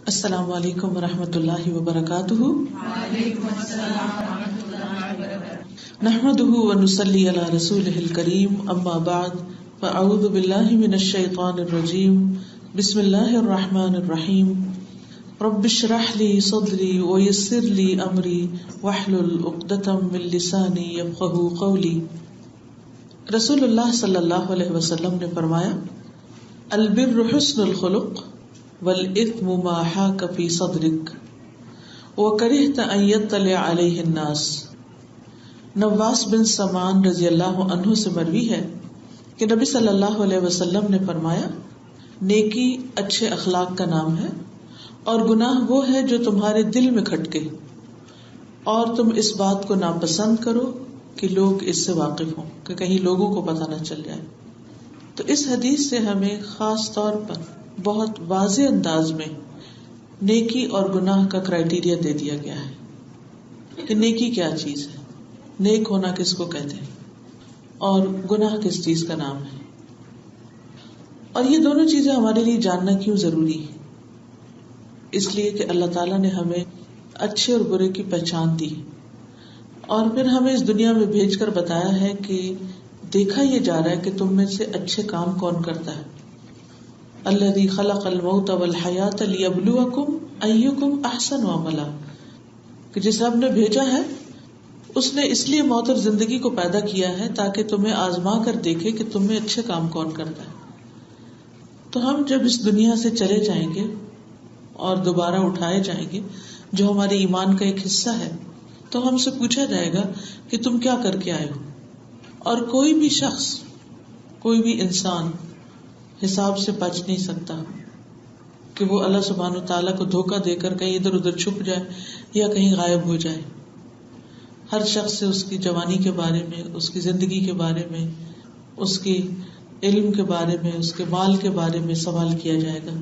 السلام علیکم ورحمۃ اللہ وبرکاتہ۔ وعلیکم السلام ورحمۃ اللہ وبرکاتہ۔ نحمده ونصلی علی رسولہ الکریم، اما بعد فاعوذ باللہ من الشیطان الرجیم، بسم اللہ الرحمن الرحیم۔ رب اشرح لی صدری ویسر لی امری واحلل عقدۃ من لسانی یفقہوا قولی۔ رسول اللہ صلی اللہ علیہ وسلم نے فرمایا، البر حسن الخلق والاثم ما حاک فی صدرک وکرہت ان یطلع علیہ الناس۔ نواس بن سمان رضی اللہ عنہ سے مروی ہے کہ نبی صلی اللہ علیہ وسلم نے فرمایا، نیکی اچھے اخلاق کا نام ہے اور گناہ وہ ہے جو تمہارے دل میں کھٹکے اور تم اس بات کو ناپسند کرو کہ لوگ اس سے واقف ہوں، کہ کہیں لوگوں کو پتہ نہ چل جائے۔ تو اس حدیث سے ہمیں خاص طور پر بہت واضح انداز میں نیکی اور گناہ کا کرائیٹیریا دے دیا گیا ہے کہ نیکی کیا چیز ہے، نیک ہونا کس کو کہتے ہیں اور گناہ کس چیز کا نام ہے۔ اور یہ دونوں چیزیں ہمارے لیے جاننا کیوں ضروری ہے؟ اس لیے کہ اللہ تعالیٰ نے ہمیں اچھے اور برے کی پہچان دی اور پھر ہمیں اس دنیا میں بھیج کر بتایا ہے کہ دیکھا یہ جا رہا ہے کہ تم میں سے اچھے کام کون کرتا ہے۔ الذی خلق الموت والحیات لیبلوکم ایکم احسن عملا، کہ جس رب نے بھیجا ہے اس نے اس لیے موت اور زندگی کو پیدا کیا ہے تاکہ تمہیں آزما کر دیکھے کہ تم میں اچھے کام کون کرتا ہے۔ تو ہم جب اس دنیا سے چلے جائیں گے اور دوبارہ اٹھائے جائیں گے، جو ہمارے ایمان کا ایک حصہ ہے، تو ہم سے پوچھا جائے گا کہ تم کیا کر کے آئے ہو۔ اور کوئی بھی شخص، کوئی بھی انسان حساب سے بچ نہیں سکتا کہ وہ اللہ سبحانہ وتعالیٰ کو دھوکہ دے کر کہیں ادھر ادھر چھپ جائے یا کہیں غائب ہو جائے۔ ہر شخص سے اس کی جوانی کے بارے میں، اس کی زندگی کے بارے میں، اس کی علم کے بارے میں، اس کے مال کے بارے میں سوال کیا جائے گا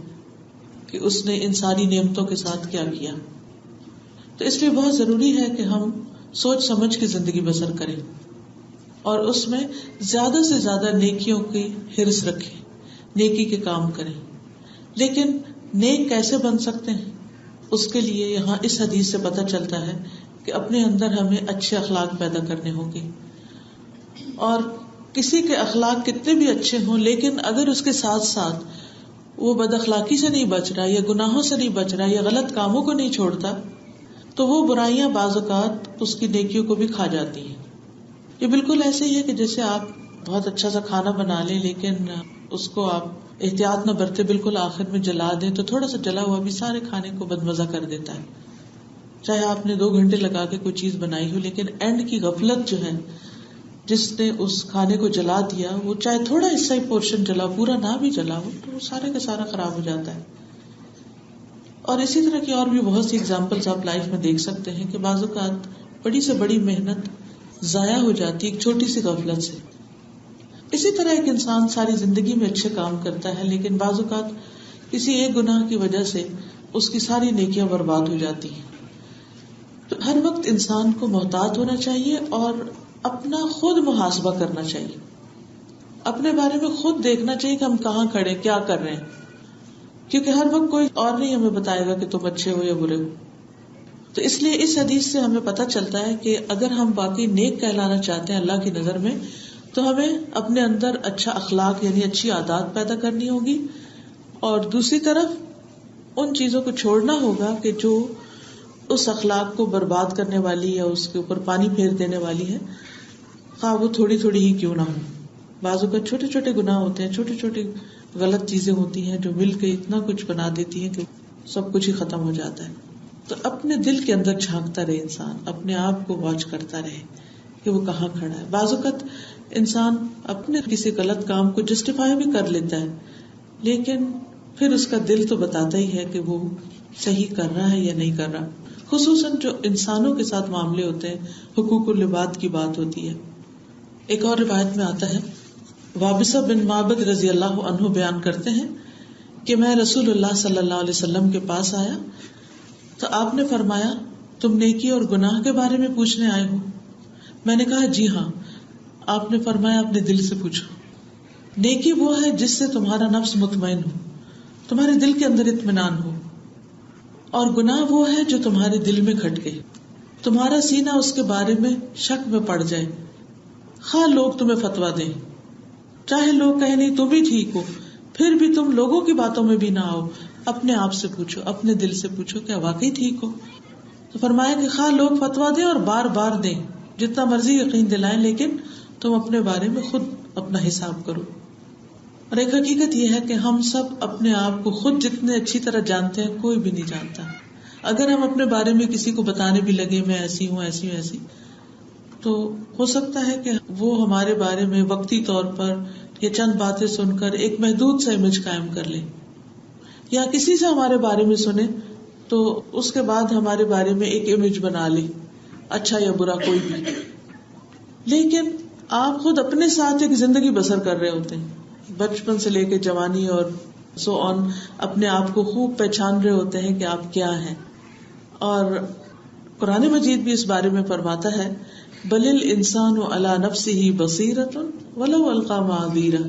کہ اس نے ان ساری نعمتوں کے ساتھ کیا کیا۔ تو اس لیے بہت ضروری ہے کہ ہم سوچ سمجھ کے زندگی بسر کریں اور اس میں زیادہ سے زیادہ نیکیوں کی حرص رکھیں، نیکی کے کام کریں۔ لیکن نیک کیسے بن سکتے ہیں؟ اس کے لیے یہاں اس حدیث سے پتہ چلتا ہے کہ اپنے اندر ہمیں اچھے اخلاق پیدا کرنے ہوں گے، اور کسی کے اخلاق کتنے بھی اچھے ہوں لیکن اگر اس کے ساتھ ساتھ وہ بد اخلاقی سے نہیں بچ رہا یا گناہوں سے نہیں بچ رہا یا غلط کاموں کو نہیں چھوڑتا، تو وہ برائیاں بعض اوقات اس کی نیکیوں کو بھی کھا جاتی ہیں۔ یہ بالکل ایسے ہی ہے کہ جیسے آپ بہت اچھا سا کھانا بنا لیں لیکن اس کو آپ احتیاط نہ برتے بالکل آخر میں جلا دیں، تو تھوڑا سا جلا ہوا بھی سارے کھانے کو بدمزہ کر دیتا ہے۔ چاہے آپ نے 2 گھنٹے لگا کے کوئی چیز بنائی ہو، لیکن اینڈ کی غفلت جو ہے، جس نے اس کھانے کو جلا دیا، وہ چاہے تھوڑا حصہ ہی پورشن جلا، پورا نہ بھی جلا ہو، تو وہ سارے کا سارا خراب ہو جاتا ہے۔ اور اسی طرح کی اور بھی بہت سی ایگزامپلز آپ لائف میں دیکھ سکتے ہیں کہ بعض اوقات بڑی سے بڑی محنت ضائع ہو جاتی ایک چھوٹی سی غفلت سے۔ اسی طرح ایک انسان ساری زندگی میں اچھے کام کرتا ہے لیکن بعض اوقات کسی ایک گناہ کی وجہ سے اس کی ساری نیکیاں برباد ہو جاتی ہیں۔ تو ہر وقت انسان کو محتاط ہونا چاہیے اور اپنا خود محاسبہ کرنا چاہیے، اپنے بارے میں خود دیکھنا چاہیے کہ ہم کہاں کھڑے، کیا کر رہے ہیں، کیونکہ ہر وقت کوئی اور نہیں ہمیں بتائے گا کہ تم اچھے ہو یا برے ہو۔ تو اس لیے اس حدیث سے ہمیں پتہ چلتا ہے کہ اگر ہم باقی نیک کہلانا چاہتے ہیں اللہ کی نظر میں، تو ہمیں اپنے اندر اچھا اخلاق یعنی اچھی عادات پیدا کرنی ہوگی، اور دوسری طرف ان چیزوں کو چھوڑنا ہوگا کہ جو اس اخلاق کو برباد کرنے والی یا اس کے اوپر پانی پھیر دینے والی ہے، خواہ وہ تھوڑی تھوڑی ہی کیوں نہ ہو۔ بعض اوقات چھوٹے چھوٹے گناہ ہوتے ہیں، چھوٹی چھوٹی غلط چیزیں ہوتی ہیں جو مل کے اتنا کچھ بنا دیتی ہیں کہ سب کچھ ہی ختم ہو جاتا ہے۔ تو اپنے دل کے اندر جھانکتا رہے انسان، اپنے آپ کو واچ کرتا رہے کہ وہ کہاں کھڑا ہے۔ بعض اوقات انسان اپنے کسی غلط کام کو جسٹیفائی بھی کر لیتا ہے لیکن پھر اس کا دل تو بتاتا ہی ہے کہ وہ صحیح کر رہا ہے یا نہیں کر رہا، خصوصاً جو انسانوں کے ساتھ معاملے ہوتے ہیں، حقوق العباد کی بات ہوتی ہے۔ ایک اور روایت میں آتا ہے، وابصہ بن معبد رضی اللہ عنہ بیان کرتے ہیں کہ میں رسول اللہ صلی اللہ علیہ وسلم کے پاس آیا تو آپ نے فرمایا، تم نیکی اور گناہ کے بارے میں پوچھنے آئے ہو؟ میں نے کہا جی ہاں۔ آپ نے فرمایا اپنے دل سے پوچھو۔ نیکی وہ ہے جس سے تمہارا نفس مطمئن ہو، تمہارے دل کے اندر اطمینان ہو، اور گناہ وہ ہے جو تمہارے دل میں کھٹکے، تمہارا سینہ اس کے بارے میں شک میں پڑ جائے، خواہ لوگ تمہیں فتویٰ دیں، چاہے لوگ کہیں نہیں تم ہی ٹھیک ہو، پھر بھی تم لوگوں کی باتوں میں بھی نہ آؤ، اپنے آپ سے پوچھو، اپنے دل سے پوچھو کیا واقعی ٹھیک ہو. تو فرمایا کہ خواہ لوگ فتویٰ دیں اور بار بار دیں، جتنا مرضی یقین دلائیں، لیکن تم اپنے بارے میں خود اپنا حساب کرو. اور ایک حقیقت یہ ہے کہ ہم سب اپنے آپ کو خود جتنے اچھی طرح جانتے ہیں کوئی بھی نہیں جانتا. اگر ہم اپنے بارے میں کسی کو بتانے بھی لگے میں ایسی ہوں ایسی ہوں ایسی، تو ہو سکتا ہے کہ وہ ہمارے بارے میں وقتی طور پر یا چند باتیں سن کر ایک محدود سا امیج قائم کر لے، یا کسی سے ہمارے بارے میں سنے تو اس کے بعد ہمارے بارے میں ایک امیج بنا لے، اچھا یا برا کوئی بھی. لیکن آپ خود اپنے ساتھ ایک زندگی بسر کر رہے ہوتے ہیں، بچپن سے لے کے جوانی اور سو آن، اپنے آپ کو خوب پہچان رہے ہوتے ہیں کہ آپ کیا ہیں. اور قرآن مجید بھی اس بارے میں فرماتا ہے بل الانسان علی نفسہ بصیرۃ ولو القی معاذیرہ،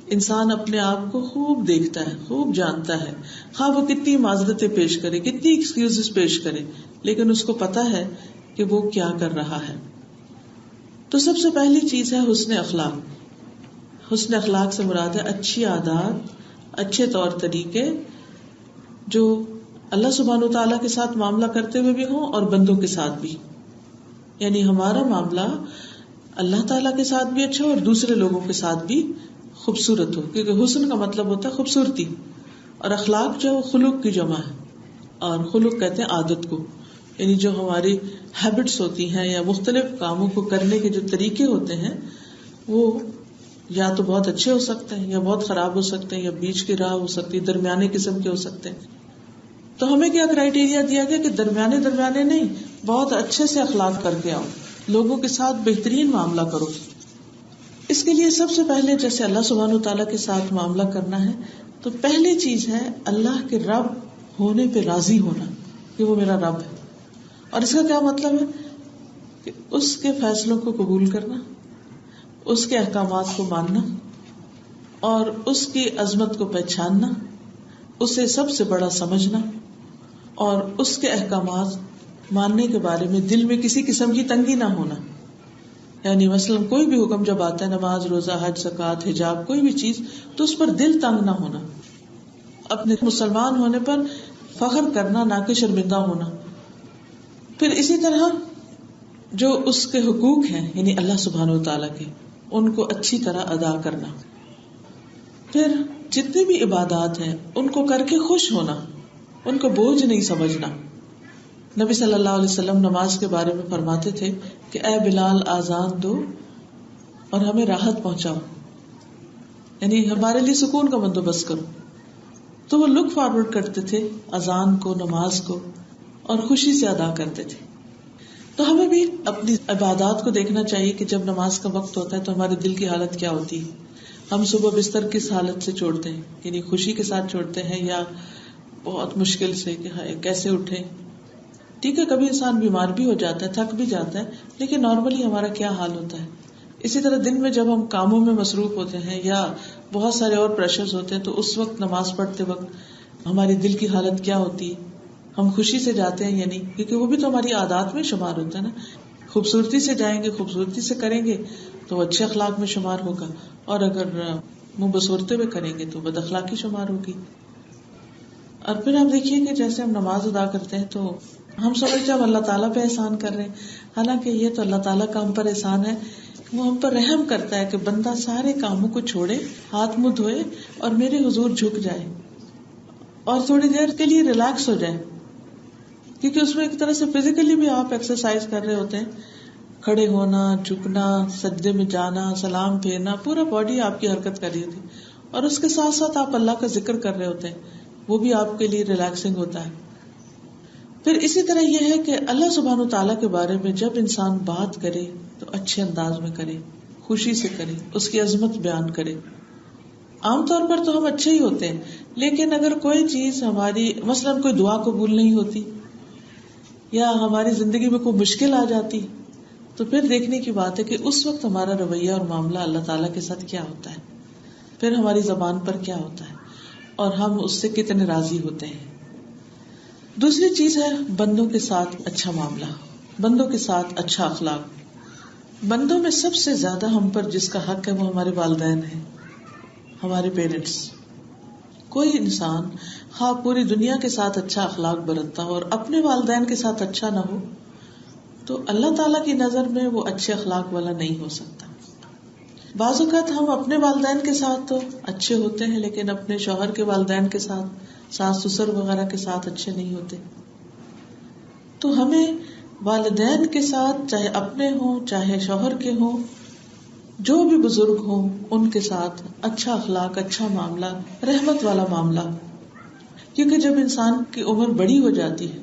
انسان اپنے آپ کو خوب دیکھتا ہے، خوب جانتا ہے، خواہ وہ کتنی معذرتیں پیش کرے، کتنی ایکسکیوزز پیش کرے، لیکن اس کو پتا ہے کہ وہ کیا کر رہا ہے. تو سب سے پہلی چیز ہے حسن اخلاق. حسن اخلاق سے مراد ہے اچھی عادات، اچھے طور طریقے جو اللہ سبحانہ وتعالیٰ کے ساتھ معاملہ کرتے ہوئے بھی ہوں اور بندوں کے ساتھ بھی. یعنی ہمارا معاملہ اللہ تعالیٰ کے ساتھ بھی اچھا اور دوسرے لوگوں کے ساتھ بھی خوبصورت ہو، کیونکہ حسن کا مطلب ہوتا ہے خوبصورتی، اور اخلاق جو خلق کی جمع ہے، اور خلق کہتے ہیں عادت کو، یعنی جو ہماری ہیبٹس ہوتی ہیں یا مختلف کاموں کو کرنے کے جو طریقے ہوتے ہیں وہ یا تو بہت اچھے ہو سکتے ہیں یا بہت خراب ہو سکتے ہیں، یا بیچ کی راہ ہو سکتی ہے، درمیانے قسم کے ہو سکتے ہیں. تو ہمیں کیا کرائیٹیریا دیا گیا کہ درمیانے نہیں، بہت اچھے سے اخلاق کر کے آؤ، لوگوں کے ساتھ بہترین معاملہ کرو. اس کے لیے سب سے پہلے جیسے اللہ سبحانہ وتعالیٰ کے ساتھ معاملہ کرنا ہے تو پہلی چیز ہے اللہ کے رب ہونے پہ راضی ہونا کہ وہ میرا رب ہے. اور اس کا کیا مطلب ہے کہ اس کے فیصلوں کو قبول کرنا، اس کے احکامات کو ماننا اور اس کی عظمت کو پہچاننا، اسے سب سے بڑا سمجھنا، اور اس کے احکامات ماننے کے بارے میں دل میں کسی قسم کی تنگی نہ ہونا. یعنی مثلاً کوئی بھی حکم جب آتا ہے، نماز، روزہ، حج، زکوٰۃ، حجاب، کوئی بھی چیز، تو اس پر دل تنگ نہ ہونا، اپنے مسلمان ہونے پر فخر کرنا، نہ کہ شرمندہ ہونا. پھر اسی طرح جو اس کے حقوق ہیں یعنی اللہ سبحانہ وتعالیٰ کے، ان کو اچھی طرح ادا کرنا. پھر جتنی بھی عبادات ہیں ان کو کر کے خوش ہونا، ان کو بوجھ نہیں سمجھنا. نبی صلی اللہ علیہ وسلم نماز کے بارے میں فرماتے تھے کہ اے بلال آذان دو اور ہمیں راحت پہنچاؤ، یعنی ہمارے لیے سکون کا بندوبست کرو. تو وہ لک فارورڈ کرتے تھے اذان کو، نماز کو، اور خوشی سے ادا کرتے تھے. تو ہمیں بھی اپنی عبادات کو دیکھنا چاہیے کہ جب نماز کا وقت ہوتا ہے تو ہمارے دل کی حالت کیا ہوتی ہے. ہم صبح بستر کس حالت سے چھوڑتے ہیں، یعنی خوشی کے ساتھ چھوڑتے ہیں یا بہت مشکل سے کہ کیسے اٹھیں. ٹھیک ہے، کبھی انسان بیمار بھی ہو جاتا ہے، تھک بھی جاتا ہے، لیکن نارملی ہمارا کیا حال ہوتا ہے. اسی طرح دن میں جب ہم کاموں میں مصروف ہوتے ہیں یا بہت سارے اور پریشرز ہوتے ہیں تو اس وقت نماز پڑھتے وقت ہماری دل کی حالت کیا ہوتی ہے. ہم خوشی سے جاتے ہیں یا نہیں، کیونکہ وہ بھی تو ہماری عادات میں شمار ہوتا ہے نا. خوبصورتی سے جائیں گے، خوبصورتی سے کریں گے تو وہ اچھے اخلاق میں شمار ہوگا، اور اگر منہ بسورتے ہوئے کریں گے تو بد اخلاقی شمار ہوگی. اور پھر آپ دیکھیے کہ جیسے ہم نماز ادا کرتے ہیں تو ہم سمجھتے ہم اللہ تعالیٰ پہ احسان کر رہے ہیں، حالانکہ یہ تو اللہ تعالیٰ کا ہم پر احسان ہے. وہ ہم پر رحم کرتا ہے کہ بندہ سارے کاموں کو چھوڑے، ہاتھ منہ دھوئے اور میرے حضور جھک جائے اور تھوڑی دیر کے لیے ریلیکس ہو جائے، کیونکہ اس میں ایک طرح سے فزیکلی بھی آپ ایکسرسائز کر رہے ہوتے ہیں. کھڑے ہونا، جھکنا، سجدے میں جانا، سلام پھیرنا، پورا باڈی آپ کی حرکت کر رہی ہوتی ہے، اور اس کے ساتھ ساتھ آپ اللہ کا ذکر کر رہے ہوتے ہیں، وہ بھی آپ کے لیے ریلیکسنگ ہوتا ہے. پھر اسی طرح یہ ہے کہ اللہ سبحانہ وتعالیٰ کے بارے میں جب انسان بات کرے تو اچھے انداز میں کرے، خوشی سے کرے، اس کی عظمت بیان کرے. عام طور پر تو ہم اچھے ہی ہوتے ہیں، لیکن اگر کوئی چیز ہماری مثلاً کوئی دعا قبول نہیں ہوتی یا ہماری زندگی میں کوئی مشکل آ جاتی تو پھر دیکھنے کی بات ہے کہ اس وقت ہمارا رویہ اور معاملہ اللہ تعالیٰ کے ساتھ کیا ہوتا ہے، پھر ہماری زبان پر کیا ہوتا ہے اور ہم اس سے کتنے راضی ہوتے ہیں. دوسری چیز ہے بندوں کے ساتھ اچھا معاملہ، بندوں کے ساتھ اچھا اخلاق۔ بندوں میں سب سے زیادہ ہم پر جس کا حق ہے وہ ہمارے والدین ہیں، ہمارے پیرنٹس۔ کوئی انسان خواہ پوری دنیا کے ساتھ اچھا اخلاق برتتا ہو اور اپنے والدین کے ساتھ اچھا نہ ہو تو اللہ تعالیٰ کی نظر میں وہ اچھے اخلاق والا نہیں ہو سکتا۔ بعض اوقات ہم اپنے والدین کے ساتھ تو اچھے ہوتے ہیں لیکن اپنے شوہر کے والدین کے ساتھ، ساس سسر وغیرہ کے ساتھ اچھے نہیں ہوتے۔ تو ہمیں والدین کے ساتھ، چاہے اپنے ہوں چاہے شوہر کے ہوں، جو بھی بزرگ ہوں، ان کے ساتھ اچھا اخلاق، اچھا معاملہ، رحمت والا معاملہ۔ کیونکہ جب انسان کی عمر بڑی ہو جاتی ہے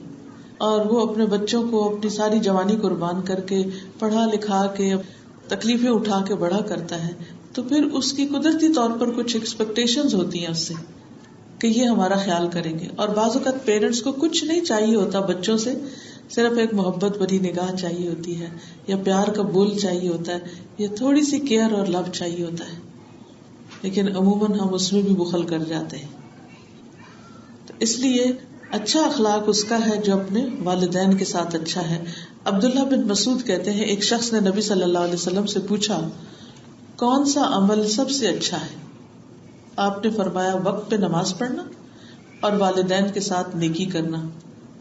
اور وہ اپنے بچوں کو اپنی ساری جوانی قربان کر کے پڑھا لکھا کے تکلیفیں اٹھا کے بڑا کرتا ہے تو پھر اس کی قدرتی طور پر کچھ ایکسپیکٹیشنز ہوتی ہیں اس سے کہ یہ ہمارا خیال کریں گے۔ اور بعض اوقات پیرنٹس کو کچھ نہیں چاہیے ہوتا بچوں سے، صرف ایک محبت بھری نگاہ چاہیے ہوتی ہے، یا پیار کا بول چاہیے ہوتا ہے، یا تھوڑی سی کیئر اور لو چاہیے ہوتا ہے، لیکن عموماً ہم اس میں بھی بخل کر جاتے ہیں۔ تو اس لیے اچھا اخلاق اس کا ہے جو اپنے والدین کے ساتھ اچھا ہے۔ عبداللہ بن مسعود کہتے ہیں ایک شخص نے نبی صلی اللہ علیہ وسلم سے پوچھا کون سا عمل سب سے اچھا ہے؟ آپ نے فرمایا وقت پہ نماز پڑھنا اور والدین کے ساتھ نیکی کرنا،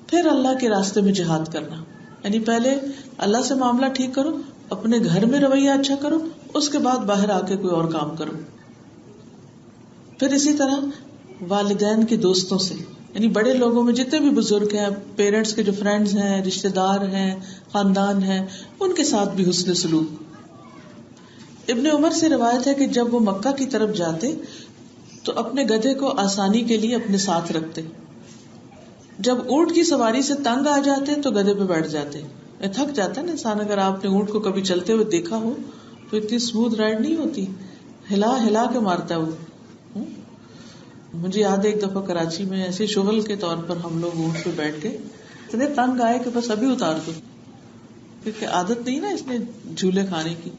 پھر اللہ کے راستے میں جہاد کرنا۔ یعنی پہلے اللہ سے معاملہ ٹھیک کرو، اپنے گھر میں رویہ اچھا کرو، اس کے بعد باہر آ کے کوئی اور کام کرو۔ پھر اسی طرح والدین کے دوستوں سے، یعنی بڑے لوگوں میں جتنے بھی بزرگ ہیں، پیرنٹس کے جو فرینڈز ہیں، رشتے دار ہیں، خاندان ہیں، ان کے ساتھ بھی حسن سلوک۔ ابن عمر سے روایت ہے کہ جب وہ مکہ کی طرف جاتے تو اپنے گدھے کو آسانی کے لیے اپنے ساتھ رکھتے، جب اونٹ کی سواری سے تنگ آ جاتے تو گدھے پہ بیٹھ جاتے۔ تھک جاتا ہے نا انسان، اگر آپ نے اونٹ کو کبھی چلتے ہوئے دیکھا ہو تو اتنی اسموتھ رائڈ نہیں ہوتی، ہلا ہلا کے مارتا ہے وہ۔ مجھے یاد ہے ایک دفعہ کراچی میں ایسے شغل کے طور پر ہم لوگ اونٹ پہ بیٹھ کے اتنے تنگ آئے کہ بس ابھی اتار دو، کیونکہ عادت نہیں نا اس نے جھولے کھانے کی۔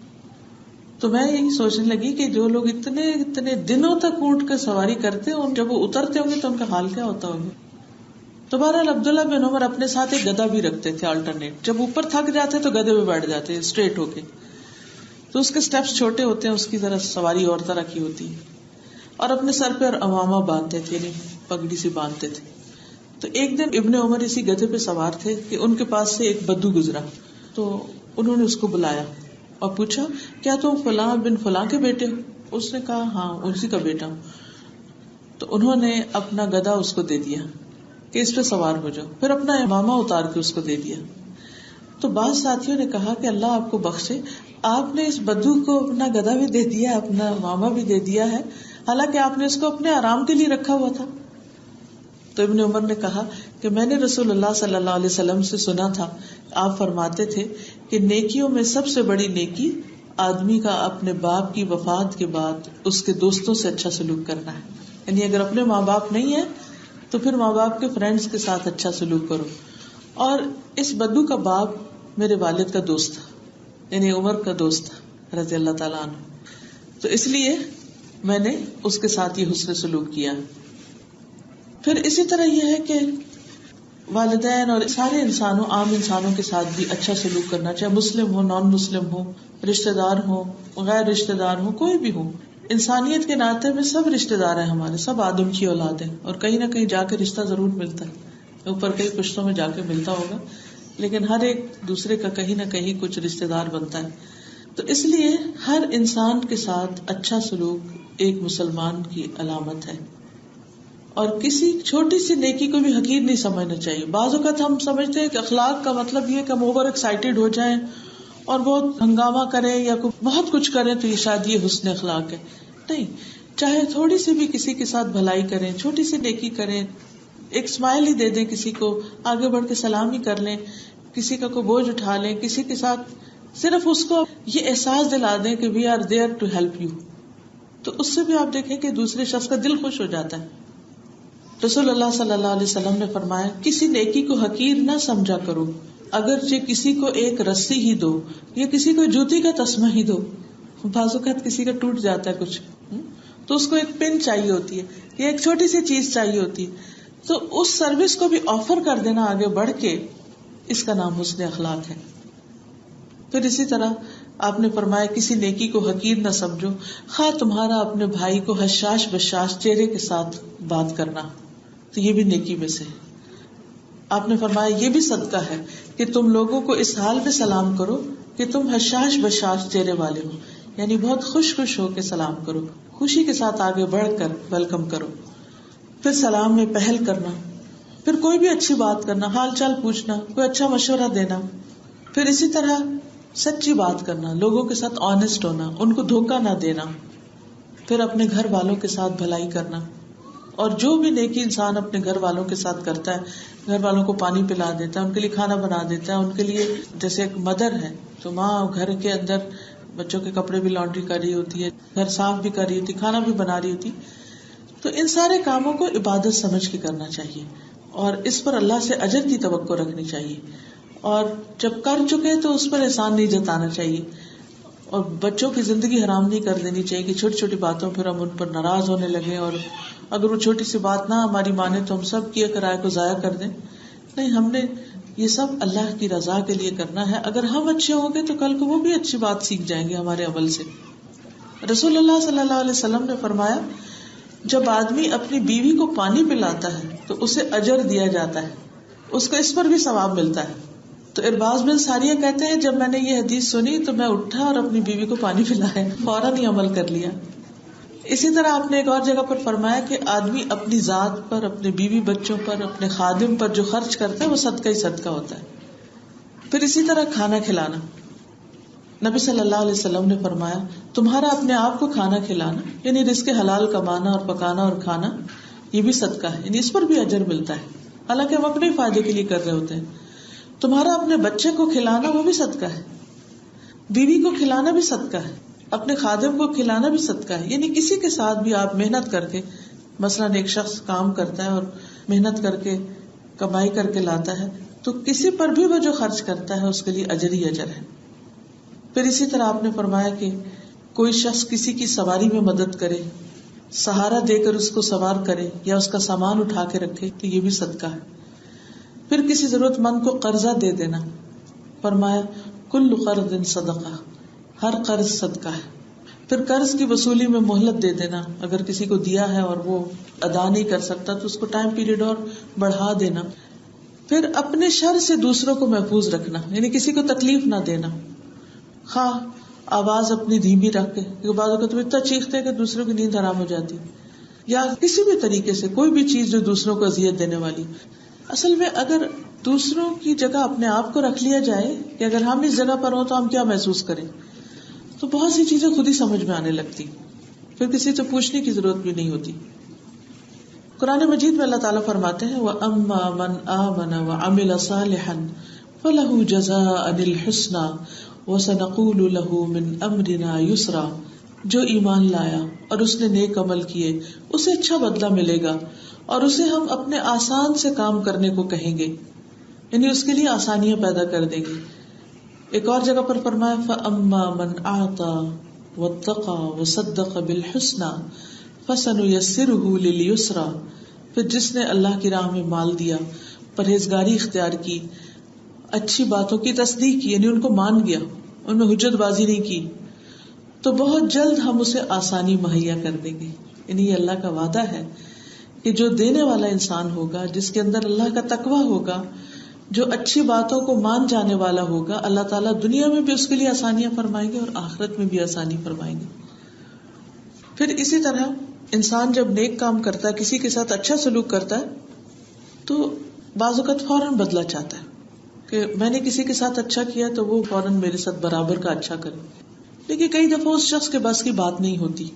تو میں یہی سوچنے لگی کہ جو لوگ اتنے دنوں تک اونٹ کی سواری کرتے ہیں، جب وہ اترتے ہوں گے تو ان کا حال کیا ہوتا ہوگا۔ تو بہرحال عبداللہ بن عمر اپنے ساتھ ایک گدھا بھی رکھتے تھے آلٹرنیٹ، جب اوپر تھک جاتے تو گدھے پہ بیٹھ جاتے اسٹریٹ ہو کے، تو اس کے سٹیپس چھوٹے ہوتے ہیں، اس کی ذرا سواری اور طرح کی ہوتی ہے، اور اپنے سر پہ امامہ باندھتے تھے، یعنی پگڑی سی باندھتے تھے۔ تو ایک دن ابن عمر اسی گدھے پہ سوار تھے کہ ان کے پاس سے ایک بدو گزرا، تو انہوں نے اس کو بلایا اور پوچھا کیا تم فلاں بن فلاں کے بیٹے ہو؟ اس نے کہا ہاں اسی کا بیٹا ہوں۔ تو انہوں نے اپنا گدھا اس کو دے دیا کہ اس پہ سوار ہو جاؤ، پھر اپنا امامہ اتار کے اس کو دے دیا۔ تو بعض ساتھیوں نے کہا کہ اللہ آپ کو بخشے، آپ نے اس بدو کو اپنا گدھا بھی دے دیا، اپنا امامہ بھی دے دیا ہے، حالانکہ آپ نے اس کو اپنے آرام کے لیے رکھا ہوا تھا۔ تو ابن عمر نے کہا کہ میں نے رسول اللہ صلی اللہ علیہ وسلم سے سنا تھا، آپ فرماتے تھے کہ نیکیوں میں سب سے بڑی نیکی آدمی کا اپنے باپ کی وفات کے بعد اس کے دوستوں سے اچھا سلوک کرنا ہے۔ یعنی اگر اپنے ماں باپ نہیں ہے تو پھر ماں باپ کے فرینڈز کے ساتھ اچھا سلوک کرو۔ اور اس بدو کا باپ میرے والد کا دوست تھا، یعنی عمر کا دوست تھا رضی اللہ تعالیٰ عنہ، تو اس لیے میں نے اس کے ساتھ یہ حسن سلوک کیا۔ پھر اسی طرح یہ ہے کہ والدین اور سارے انسانوں، عام انسانوں کے ساتھ بھی اچھا سلوک کرنا، چاہے مسلم ہو، نان مسلم ہو، رشتہ دار ہو، غیر رشتہ دار ہو، کوئی بھی ہو۔ انسانیت کے ناطے میں سب رشتہ دار ہیں ہمارے، سب آدم کی اولاد ہیں، اور کہیں نہ کہیں جا کے رشتہ ضرور ملتا ہے، اوپر کئی پشتوں میں جا کے ملتا ہوگا، لیکن ہر ایک دوسرے کا کہیں نہ کہیں کچھ رشتہ دار بنتا ہے۔ تو اس لیے ہر انسان کے ساتھ اچھا سلوک ایک مسلمان کی علامت ہے، اور کسی چھوٹی سی نیکی کو بھی حقیر نہیں سمجھنا چاہیے۔ بعض اوقات ہم سمجھتے ہیں کہ اخلاق کا مطلب یہ کہ ہم اوور ایکسائٹیڈ ہو جائیں اور بہت ہنگامہ کریں یا بہت کچھ کریں تو یہ شاید یہ حسن اخلاق ہے۔ نہیں، چاہے تھوڑی سی بھی کسی کے ساتھ بھلائی کریں، چھوٹی سی نیکی کریں، ایک اسمائل ہی دے دیں کسی کو، آگے بڑھ کے سلام ہی کر لیں، کسی کا کوئی بوجھ اٹھا لیں، کسی کے ساتھ صرف اس کو یہ احساس دلا دیں کہ we are there to help you, تو اس سے بھی آپ دیکھیں کہ دوسرے شخص کا دل خوش ہو جاتا ہے۔ رسول اللہ صلی اللہ علیہ وسلم نے فرمایا کسی نیکی کو حقیر نہ سمجھا کرو، اگرچہ کسی کو ایک رسی ہی دو یا کسی کو جوتی کا تسمہ ہی دو۔ بعض اوقات کسی کا ٹوٹ جاتا ہے کچھ، تو اس کو ایک پن چاہیے ہوتی ہے یا ایک چھوٹی سی چیز چاہیے ہوتی ہے، تو اس سروس کو بھی آفر کر دینا آگے بڑھ کے، اس کا نام حسن اخلاق ہے. پھر اسی طرح آپ نے فرمایا کسی نیکی کو حقیر نہ سمجھو، خواہ تمہارا اپنے بھائی کو حشاش بشاش چہرے کے ساتھ بات کرنا، تو یہ بھی نیکی میں سے ہے. آپ نے فرمایا یہ بھی صدقہ ہے کہ تم لوگوں کو اس حال پہ سلام کرو کہ تم حشاش بشاش چہرے والے ہو، یعنی بہت خوش خوش ہو کے سلام کرو، خوشی کے ساتھ آگے بڑھ کر ویلکم کرو. پھر سلام میں پہل کرنا، پھر کوئی بھی اچھی بات کرنا، حال چال پوچھنا، کوئی اچھا مشورہ دینا. پھر اسی طرح سچی بات کرنا، لوگوں کے ساتھ آنےسٹ ہونا، ان کو دھوکہ نہ دینا. پھر اپنے گھر والوں کے ساتھ بھلائی کرنا، اور جو بھی نیکی انسان اپنے گھر والوں کے ساتھ کرتا ہے، گھر والوں کو پانی پلا دیتا ہے، ان کے لیے کھانا بنا دیتا ہے، ان کے لیے جیسے ایک مدر ہے تو ماں گھر کے اندر بچوں کے کپڑے بھی لانڈری کر رہی ہوتی ہے، گھر صاف بھی کر رہی ہوتی، کھانا بھی بنا رہی ہوتی. تو ان سارے کاموں کو عبادت سمجھ کے کرنا چاہیے اور اس پر اللہ سے اجر کی توقع رکھنی چاہیے. اور جب کر چکے تو اس پر احسان نہیں جتانا چاہیے، اور بچوں کی زندگی حرام نہیں کر دینی چاہیے کہ چھوٹی چھوٹی باتوں پھر ہم ان پر ناراض ہونے لگے، اور اگر وہ چھوٹی سی بات نہ ہماری مانے تو ہم سب کیے کرائے کو ضائع کر دیں. نہیں، ہم نے یہ سب اللہ کی رضا کے لیے کرنا ہے. اگر ہم اچھے ہوں گے تو کل کو وہ بھی اچھی بات سیکھ جائیں گے ہمارے عمل سے. رسول اللہ صلی اللہ علیہ وسلم نے فرمایا جب آدمی اپنی بیوی کو پانی پلاتا ہے تو اسے اجر دیا جاتا ہے، اس کو اس پر بھی ثواب ملتا ہے. تو ارباز بن ساریہ کہتے ہیں جب میں نے یہ حدیث سنی تو میں اٹھا اور اپنی بیوی کو پانی پلایا، فوراً ہی عمل کر لیا. اسی طرح آپ نے ایک اور جگہ پر فرمایا کہ آدمی اپنی ذات پر، اپنے بیوی بچوں پر، اپنے خادم پر جو خرچ کرتا ہے وہ صدقہ ہی صدقہ ہوتا ہے. پھر اسی طرح کھانا کھلانا، نبی صلی اللہ علیہ وسلم نے فرمایا تمہارا اپنے آپ کو کھانا کھلانا، یعنی رزق حلال کمانا اور پکانا اور کھانا، یہ بھی صدقہ ہے، یعنی اس پر بھی اجر ملتا ہے، حالانکہ ہم اپنے فائدے کے لیے کر رہے ہوتے ہیں. تمہارا اپنے بچے کو کھلانا وہ بھی صدقہ ہے، بیوی کو کھلانا بھی صدقہ ہے، اپنے خادم کو کھلانا بھی صدقہ ہے. یعنی کسی کے ساتھ بھی آپ محنت کر کے، مثلاً ایک شخص کام کرتا ہے اور محنت کر کے کمائی کر کے لاتا ہے تو کسی پر بھی وہ جو خرچ کرتا ہے اس کے لیے اجر ہی اجر ہے. پھر اسی طرح آپ نے فرمایا کہ کوئی شخص کسی کی سواری میں مدد کرے، سہارا دے کر اس کو سوار کرے یا اس کا سامان اٹھا کے رکھے تو یہ بھی صدقہ ہے. پھر کسی ضرورت مند کو قرضہ دے دینا، فرمایا کل قرض صدقہ، ہر قرض صدقہ ہے. پھر قرض کی وصولی میں مہلت دے دینا، اگر کسی کو دیا ہے اور وہ ادا نہیں کر سکتا تو اس کو ٹائم پیریڈ اور بڑھا دینا. پھر اپنے شر سے دوسروں کو محفوظ رکھنا، یعنی کسی کو تکلیف نہ دینا، خواہ آواز اپنی دھیمی رکھ کے، کیونکہ بعض اوقات تم اتنا چیختے کہ دوسروں کی نیند حرام ہو جاتی، یا کسی بھی طریقے سے کوئی بھی چیز جو دوسروں کو اذیت دینے والی. اصل میں اگر دوسروں کی جگہ اپنے آپ کو رکھ لیا جائے کہ اگر ہم اس جگہ پر ہوں تو ہم کیا محسوس کریں، تو بہت سی چیزیں خود ہی سمجھ میں آنے لگتی، پھر کسی سے پوچھنے کی ضرورت بھی نہیں ہوتی. قرآن مجید میں اللہ تعالیٰ فرماتے ہیں وَأَمَّا مَنْ آمَنَ وَعَمِلَ صَالِحًا فَلَهُ جَزَاءً الْحُسْنَى وَسَنَقُولُ لَهُ مِنْ أَمْرِنَا يُسْرًا، جو ایمان لایا اور اس نے نیک عمل کیے اسے اچھا بدلہ ملے گا اور اسے ہم اپنے آسان سے کام کرنے کو کہیں گے، یعنی اس کے لیے آسانیاں پیدا کر دیں گے. ایک اور جگہ پر فرمایا فَأَمَّا مَنْ أَعْطَى وَاتَّقَى وَصَدَّقَ بِالْحُسْنَى فَسَنُيَسِّرُهُ لِلْيُسْرَى، پھر جس نے اللہ کی راہ میں مال دیا، پرہیزگاری اختیار کی، اچھی باتوں کی تصدیق کی، یعنی ان کو مان گیا، ان میں حجت بازی نہیں کی، تو بہت جلد ہم اسے آسانی مہیا کر دیں گے. یعنی یہ اللہ کا وعدہ ہے کہ جو دینے والا انسان ہوگا، جس کے اندر اللہ کا تقویٰ ہوگا، جو اچھی باتوں کو مان جانے والا ہوگا، اللہ تعالیٰ دنیا میں بھی اس کے لیے آسانیاں فرمائیں گے اور آخرت میں بھی آسانی فرمائیں گے. پھر اسی طرح انسان جب نیک کام کرتا ہے، کسی کے ساتھ اچھا سلوک کرتا ہے تو بعض اوقات فوراً بدلہ چاہتا ہے کہ میں نے کسی کے ساتھ اچھا کیا تو وہ فوراً میرے ساتھ برابر کا اچھا کرے، لیکن کئی دفعہ اس شخص کے بس کی بات نہیں ہوتی.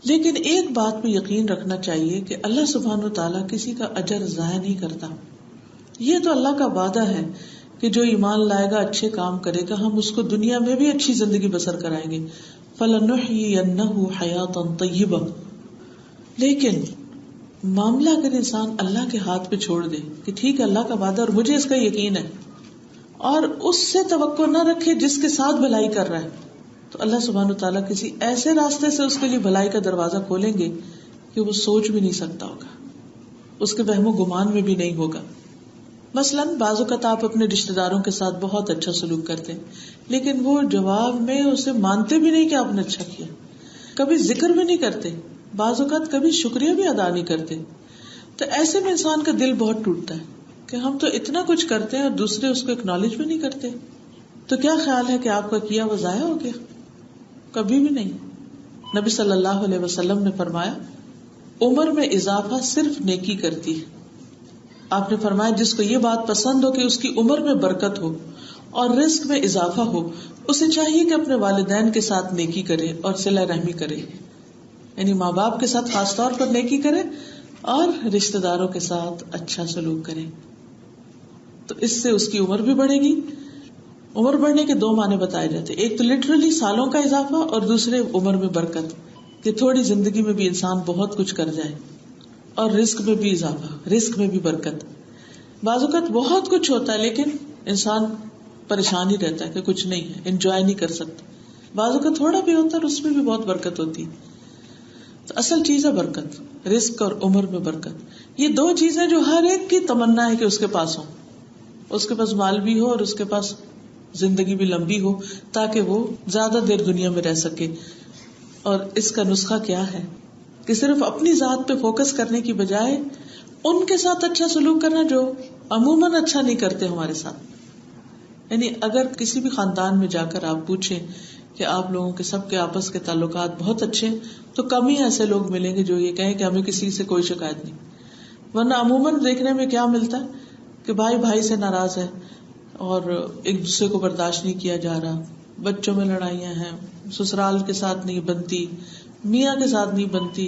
لیکن ایک بات پہ یقین رکھنا چاہیے کہ اللہ سبحانہ و تعالیٰ کسی کا اجر ضائع نہیں کرتا. یہ تو اللہ کا وعدہ ہے کہ جو ایمان لائے گا، اچھے کام کرے گا، ہم اس کو دنیا میں بھی اچھی زندگی بسر کرائیں گے. فَلَنُحْيِيَنَّهُ حَيَاةً طَيِّبَةً، لیکن معاملہ اگر انسان اللہ کے ہاتھ پہ چھوڑ دے کہ ٹھیک ہے اللہ کا وعدہ اور مجھے اس کا یقین ہے، اور اس سے توقع نہ رکھے جس کے ساتھ بھلائی کر رہا ہے، تو اللہ سبحانہ وتعالیٰ کسی ایسے راستے سے اس کے لیے بھلائی کا دروازہ کھولیں گے کہ وہ سوچ بھی نہیں سکتا ہوگا. اس کے وہم و گمان میں بھی نہیں ہوگا. مثلاً بعض اوقات آپ اپنے رشتے داروں کے ساتھ بہت اچھا سلوک کرتے ہیں لیکن وہ جواب میں اسے مانتے بھی نہیں کہ آپ نے اچھا کیا, کبھی ذکر بھی نہیں کرتے, بعض اوقات کبھی شکریہ بھی ادا نہیں کرتے. تو ایسے میں انسان کا دل بہت ٹوٹتا ہے کہ ہم تو اتنا کچھ کرتے ہیں اور دوسرے اس کو اکنالج بھی نہیں کرتے. تو کیا خیال ہے کہ آپ کا کیا وہ ضائع ہو گیا؟ کبھی بھی نہیں. نبی صلی اللہ علیہ وسلم نے فرمایا عمر میں اضافہ صرف نیکی کرتی ہے. آپ نے فرمایا جس کو یہ بات پسند ہو کہ اس کی عمر میں برکت ہو اور رزق میں اضافہ ہو, اسے چاہیے کہ اپنے والدین کے ساتھ نیکی کرے اور صلہ رحمی کرے, یعنی ماں باپ کے ساتھ خاص طور پر نیکی کرے اور رشتہ داروں کے ساتھ اچھا سلوک کرے. تو اس سے اس کی عمر بھی بڑھے گی. عمر بڑھنے کے دو معنی بتائے جاتے ہیں, ایک تو لٹرلی سالوں کا اضافہ اور دوسرے عمر میں برکت, کہ تھوڑی زندگی میں بھی انسان بہت کچھ کر جائے. اور رزق میں بھی اضافہ, رزق میں بھی برکت. بعض اوقات بہت کچھ ہوتا ہے لیکن انسان پریشان ہی رہتا ہے کہ کچھ نہیں ہے, انجوائے نہیں کر سکتا. بعض اوقات تھوڑا بھی ہوتا ہے اور اس میں بھی بہت برکت ہوتی ہے. تو اصل چیز ہے برکت, رزق اور عمر میں برکت. یہ دو چیزیں جو ہر ایک کی تمنا ہے کہ اس کے پاس ہو, اس کے پاس مال بھی ہو اور اس کے پاس زندگی بھی لمبی ہو تاکہ وہ زیادہ دیر دنیا میں رہ سکے. اور اس کا نسخہ کیا ہے کہ صرف اپنی ذات پہ فوکس کرنے کی بجائے ان کے ساتھ اچھا سلوک کرنا جو عموماً اچھا نہیں کرتے ہمارے ساتھ. یعنی اگر کسی بھی خاندان میں جا کر آپ پوچھیں کہ آپ لوگوں کے سب کے آپس کے تعلقات بہت اچھے ہیں تو کم ہی ایسے لوگ ملیں گے جو یہ کہیں کہ ہمیں کسی سے کوئی شکایت نہیں. ورنہ عموماً دیکھنے میں کیا ملتا ہے کہ بھائی بھائی سے ناراض ہے اور ایک دوسرے کو برداشت نہیں کیا جا رہا, بچوں میں لڑائیاں ہیں, سسرال کے ساتھ نہیں بنتی, میاں کے ساتھ نہیں بنتی.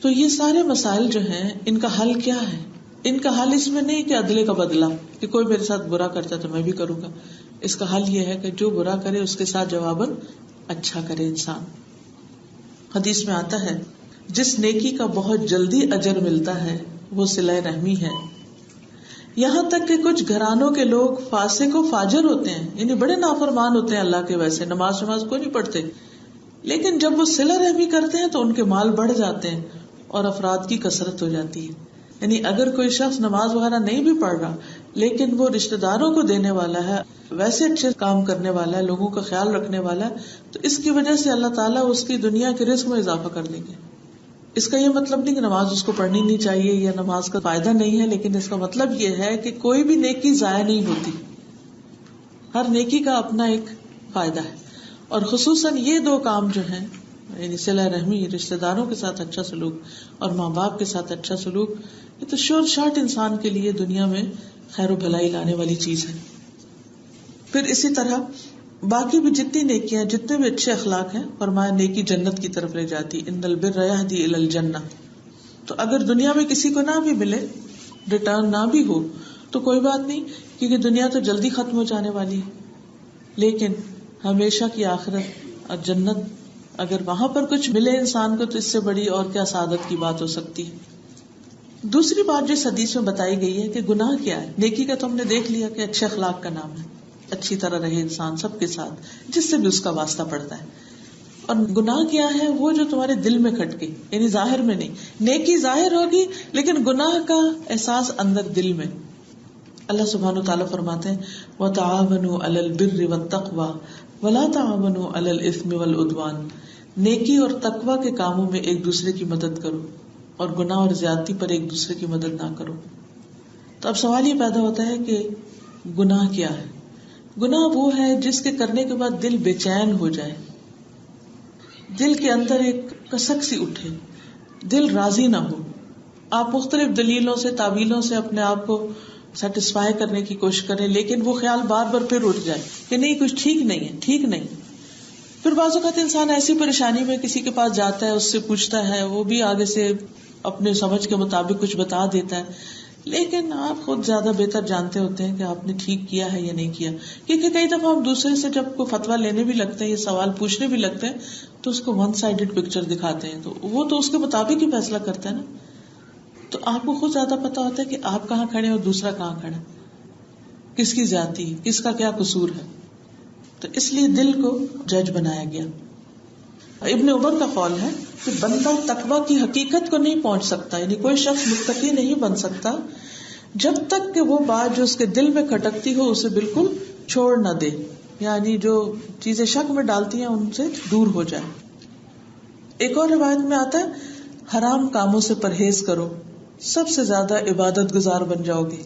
تو یہ سارے مسائل جو ہیں ان کا حل کیا ہے؟ ان کا حل اس میں نہیں کہ عدلے کا بدلہ, کہ کوئی میرے ساتھ برا کرتا تو میں بھی کروں گا. اس کا حل یہ ہے کہ جو برا کرے اس کے ساتھ جواباً اچھا کرے انسان. حدیث میں آتا ہے جس نیکی کا بہت جلدی اجر ملتا ہے وہ صلہ رحمی ہے. یہاں تک کہ کچھ گھرانوں کے لوگ فاسق و فاجر ہوتے ہیں, یعنی بڑے نافرمان ہوتے ہیں اللہ کے, ویسے نماز کو نہیں پڑھتے, لیکن جب وہ صلہ رحمی کرتے ہیں تو ان کے مال بڑھ جاتے ہیں اور افراد کی کثرت ہو جاتی ہے. یعنی اگر کوئی شخص نماز وغیرہ نہیں بھی پڑھ رہا لیکن وہ رشتہ داروں کو دینے والا ہے, ویسے اچھے کام کرنے والا ہے, لوگوں کا خیال رکھنے والا ہے, تو اس کی وجہ سے اللہ تعالیٰ اس کی دنیا کے رزق میں اضافہ کر دیں گے. اس کا یہ مطلب نہیں کہ نماز اس کو پڑھنی نہیں چاہیے یا نماز کا فائدہ نہیں ہے, لیکن اس کا مطلب یہ ہے کہ کوئی بھی نیکی ضائع نہیں ہوتی, ہر نیکی کا اپنا ایک فائدہ ہے. اور خصوصاً یہ دو کام جو ہیں, یعنی صلہ رحمی, رشتہ داروں کے ساتھ اچھا سلوک اور ماں باپ کے ساتھ اچھا سلوک, یہ تو شور شارٹ انسان کے لیے دنیا میں خیر و بھلائی لانے والی چیز ہے. پھر اسی طرح باقی بھی جتنی نیکیاں, جتنے بھی اچھے اخلاق ہیں, فرمایا نیکی جنت کی طرف لے جاتی, ان البر یہدی الی الجنہ. تو اگر دنیا میں کسی کو نہ بھی ملے, ریٹرن نہ بھی ہو تو کوئی بات نہیں, کیونکہ دنیا تو جلدی ختم ہو جانے والی ہے, لیکن ہمیشہ کی آخرت اور جنت, اگر وہاں پر کچھ ملے انسان کو تو اس سے بڑی اور کیا سعادت کی بات ہو سکتی ہے. دوسری بات جو اس حدیث میں بتائی گئی ہے کہ گناہ کیا ہے. نیکی کا تو ہم نے دیکھ لیا کہ اچھے اخلاق کا نام ہے, اچھی طرح رہے انسان سب کے ساتھ جس سے بھی اس کا واسطہ پڑتا ہے. اور گناہ کیا ہے؟ وہ جو تمہارے دل میں کھٹکے, یعنی ظاہر میں نہیں. نیکی ظاہر ہوگی لیکن گناہ کا احساس اندر دل میں. اللہ سبحانہ وتعالیٰ فرماتے ہیں وَتَعَاوَنُوا عَلَى الْبِرِّ وَالتَّقْوَى وَلَا تَعَاوَنُوا عَلَى الْإِثْمِ وَالْعُدْوَانِ. نیکی اور تقوی کے کاموں میں ایک دوسرے کی مدد کرو اور گناہ اور زیادتی پر ایک دوسرے کی مدد نہ کرو. تو اب سوال یہ پیدا ہوتا ہے کہ گناہ کیا ہے؟ گناہ وہ ہے جس کے کرنے کے بعد دل بے چین ہو جائے, دل کے اندر ایک کسک سی اٹھے, دل راضی نہ ہو. آپ مختلف دلیلوں سے, تعویلوں سے اپنے آپ کو سیٹسفائی کرنے کی کوشش کریں, لیکن وہ خیال بار بار پھر اٹھ جائے کہ نہیں کچھ ٹھیک نہیں ہے, ٹھیک نہیں. پھر بعض اوقات انسان ایسی پریشانی میں کسی کے پاس جاتا ہے, اس سے پوچھتا ہے, وہ بھی آگے سے اپنے سمجھ کے مطابق کچھ بتا دیتا ہے, لیکن آپ خود زیادہ بہتر جانتے ہوتے ہیں کہ آپ نے ٹھیک کیا ہے یا نہیں کیا. کیونکہ کئی دفعہ ہم دوسرے سے جب کوئی فتویٰ لینے بھی لگتے ہیں یا سوال پوچھنے بھی لگتے ہیں تو اس کو ون سائیڈڈ پکچر دکھاتے ہیں, تو وہ تو اس کے مطابق ہی فیصلہ کرتا ہے نا. تو آپ کو خود زیادہ پتا ہوتا ہے کہ آپ کہاں کھڑے اور دوسرا کہاں کھڑا, کس کی زیادتی, کس کا کیا قصور ہے. تو اس لیے دل کو جج بنایا گیا. ابن عمر کا قول ہے کہ بندہ تقوی کی حقیقت کو نہیں پہنچ سکتا، یعنی کوئی شخص متقی نہیں بن سکتا جب تک کہ وہ بات جو اس کے دل میں کھٹکتی ہو اسے بالکل چھوڑ نہ دے، یعنی جو چیزیں شک میں ڈالتی ہیں ان سے دور ہو جائے. ایک اور روایت میں آتا ہے حرام کاموں سے پرہیز کرو، سب سے زیادہ عبادت گزار بن جاؤ گے.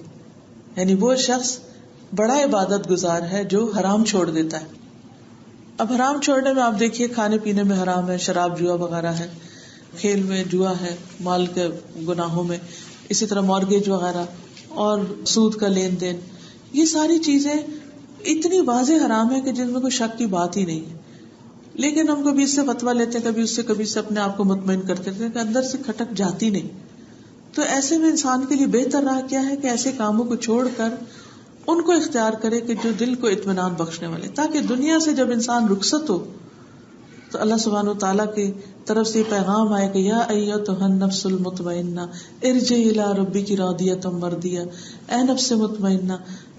یعنی وہ شخص بڑا عبادت گزار ہے جو حرام چھوڑ دیتا ہے. اب حرام چھوڑنے میں آپ دیکھیے کھانے پینے میں حرام ہے، شراب جوا وغیرہ ہے، کھیل میں جوا ہے، مال کے گناہوں میں اسی طرح مارگیج وغیرہ اور سود کا لین دین، یہ ساری چیزیں اتنی واضح حرام ہے کہ جن میں کوئی شک کی بات ہی نہیں ہے. لیکن ہم کبھی اس سے فتویٰ لیتے ہیں، کبھی سے اپنے آپ کو مطمئن کرتے تھے کہ اندر سے کھٹک جاتی نہیں. تو ایسے میں انسان کے لیے بہتر راہ کیا ہے کہ ایسے کاموں کو چھوڑ کر ان کو اختیار کرے کہ جو دل کو اطمینان بخشنے والے، تاکہ دنیا سے جب انسان رخصت ہو تو اللہ سبحانہ وتعالیٰ کی طرف سے پیغام آئے کہ یا ایتھا النفس المطمئنہ ارجعی الی ربک راضیۃ مرضیہ، اے نفس مطمئنہ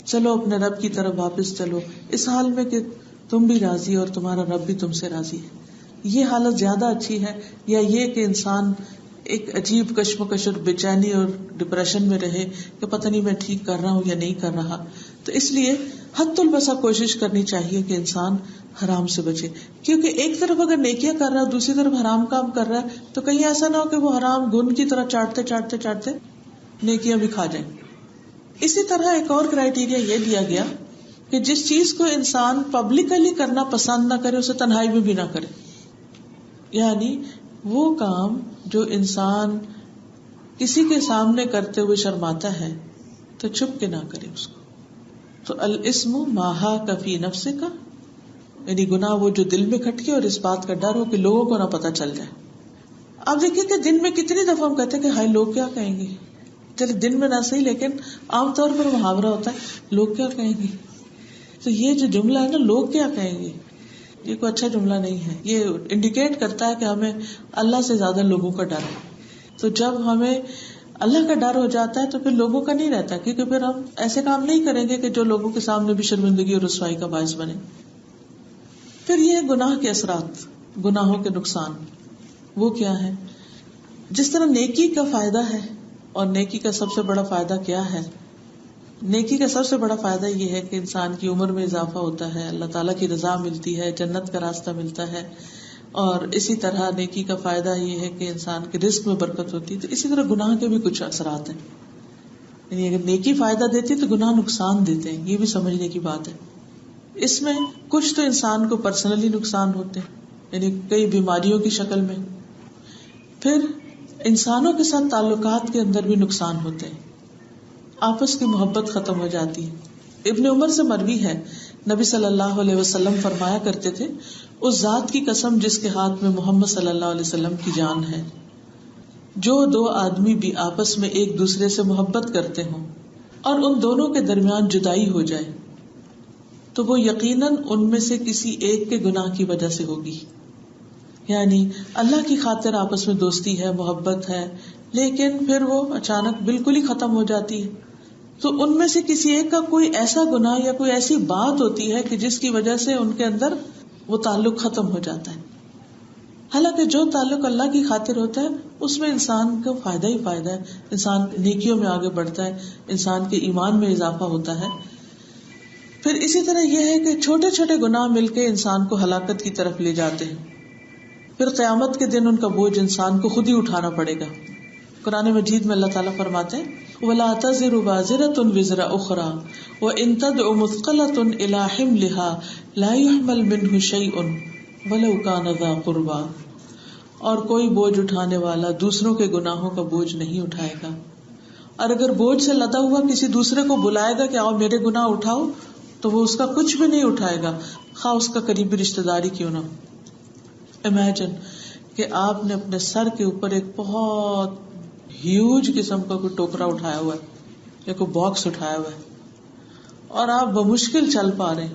چلو اپنے رب کی طرف واپس چلو اس حال میں کہ تم بھی راضی اور تمہارا رب بھی تم سے راضی ہے. یہ حالت زیادہ اچھی ہے یا یہ کہ انسان ایک عجیب کشمکش اور بے چینی اور ڈپریشن میں رہے کہ پتہ نہیں میں ٹھیک کر رہا ہوں یا نہیں کر رہا. تو اس لیے حد البسا کوشش کرنی چاہیے کہ انسان حرام سے بچے، کیونکہ ایک طرف اگر نیکیاں کر رہا ہے دوسری طرف حرام کام کر رہا ہے تو کہیں ایسا نہ ہو کہ وہ حرام گن کی طرح چاٹتے چاٹتے چاٹتے نیکیاں بھی کھا جائیں. اسی طرح ایک اور کرائیٹیریا یہ دیا گیا کہ جس چیز کو انسان پبلکلی کرنا پسند نہ کرے اسے تنہائی میں بھی نہ کرے. یعنی وہ کام جو انسان کسی کے سامنے کرتے ہوئے شرماتا ہے تو چھپ کے نہ کرے اس کو. تو الاسم ما حاک فی نفسک، یعنی گناہ وہ جو دل میں کھٹکے اور اس بات کا ڈر ہو کہ لوگوں کو نہ پتہ چل جائے. آپ دیکھیے کہ دن میں کتنی دفعہ ہم کہتے ہیں کہ ہائے لوگ کیا کہیں گے. چلے دن میں نہ صحیح لیکن عام طور پر محاورہ ہوتا ہے لوگ کیا کہیں گے. تو یہ جو جملہ ہے نا لوگ کیا کہیں گے، یہ کوئی اچھا جملہ نہیں ہے. یہ انڈیکیٹ کرتا ہے کہ ہمیں اللہ سے زیادہ لوگوں کا ڈر ہے. تو جب ہمیں اللہ کا ڈر ہو جاتا ہے تو پھر لوگوں کا نہیں رہتا، کیونکہ پھر ہم ایسے کام نہیں کریں گے کہ جو لوگوں کے سامنے بھی شرمندگی اور رسوائی کا باعث بنے. پھر یہ گناہ کے اثرات، گناہوں کے نقصان وہ کیا ہے. جس طرح نیکی کا فائدہ ہے، اور نیکی کا سب سے بڑا فائدہ کیا ہے، نیکی کا سب سے بڑا فائدہ یہ ہے کہ انسان کی عمر میں اضافہ ہوتا ہے، اللہ تعالیٰ کی رضا ملتی ہے، جنت کا راستہ ملتا ہے. اور اسی طرح نیکی کا فائدہ یہ ہے کہ انسان کے رزق میں برکت ہوتی ہے. تو اسی طرح گناہ کے بھی کچھ اثرات ہیں. یعنی اگر نیکی فائدہ دیتی ہے تو گناہ نقصان دیتے ہیں، یہ بھی سمجھنے کی بات ہے. اس میں کچھ تو انسان کو پرسنلی نقصان ہوتے ہیں، یعنی کئی بیماریوں کی شکل میں. پھر انسانوں کے ساتھ تعلقات کے اندر بھی نقصان ہوتے ہیں، آپس کی محبت ختم ہو جاتی ہے. ابن عمر سے مروی ہے نبی صلی اللہ علیہ وسلم فرمایا کرتے تھے اس ذات کی قسم جس کے ہاتھ میں محمد صلی اللہ علیہ وسلم کی جان ہے، جو دو آدمی بھی آپس میں ایک دوسرے سے محبت کرتے ہوں اور ان دونوں کے درمیان جدائی ہو جائے تو وہ یقیناً ان میں سے کسی ایک کے گناہ کی وجہ سے ہوگی. یعنی اللہ کی خاطر آپس میں دوستی ہے، محبت ہے، لیکن پھر وہ اچانک بالکل ہی ختم ہو جاتی ہے تو ان میں سے کسی ایک کا کوئی ایسا گناہ یا کوئی ایسی بات ہوتی ہے کہ جس کی وجہ سے ان کے اندر وہ تعلق ختم ہو جاتا ہے. حالانکہ جو تعلق اللہ کی خاطر ہوتا ہے اس میں انسان کا فائدہ ہی فائدہ ہے، انسان نیکیوں میں آگے بڑھتا ہے، انسان کے ایمان میں اضافہ ہوتا ہے. پھر اسی طرح یہ ہے کہ چھوٹے چھوٹے گناہ مل کے انسان کو ہلاکت کی طرف لے جاتے ہیں. پھر قیامت کے دن ان کا بوجھ انسان کو خود ہی اٹھانا پڑے گا. قرآن مجید میں اللہ تعالیٰ فرماتے ہیں وَلَا تَزِرُ وَازِرَةٌ وِزْرَ أُخْرَى وَإِن تَدْعُ مُثْقَلَةٌ إِلَى حِمْلِهَا لَا يُحْمَلْ مِنْهُ شَيْءٌ وَلَوْ كَانَ ذَا قُرْبَى. اور کوئی بوجھ اٹھانے والا دوسروں کے گناہوں کا بوجھ نہیں اٹھائے گا، اور اگر بوجھ سے لدا ہوا کسی دوسرے کو بلائے گا کہ آؤ میرے گناہ اٹھاؤ تو وہ اس کا کچھ بھی نہیں اٹھائے گا، خواہ اس کا قریبی رشتہ داری کیوں نہ. امیجن کہ آپ نے اپنے سر کے اوپر ایک بہت ہیوج قسم کا کوئی ٹوکرا اٹھایا ہوا ہے یا کوئی باکس اٹھایا ہوا ہے اور آپ بمشکل چل پا رہے ہیں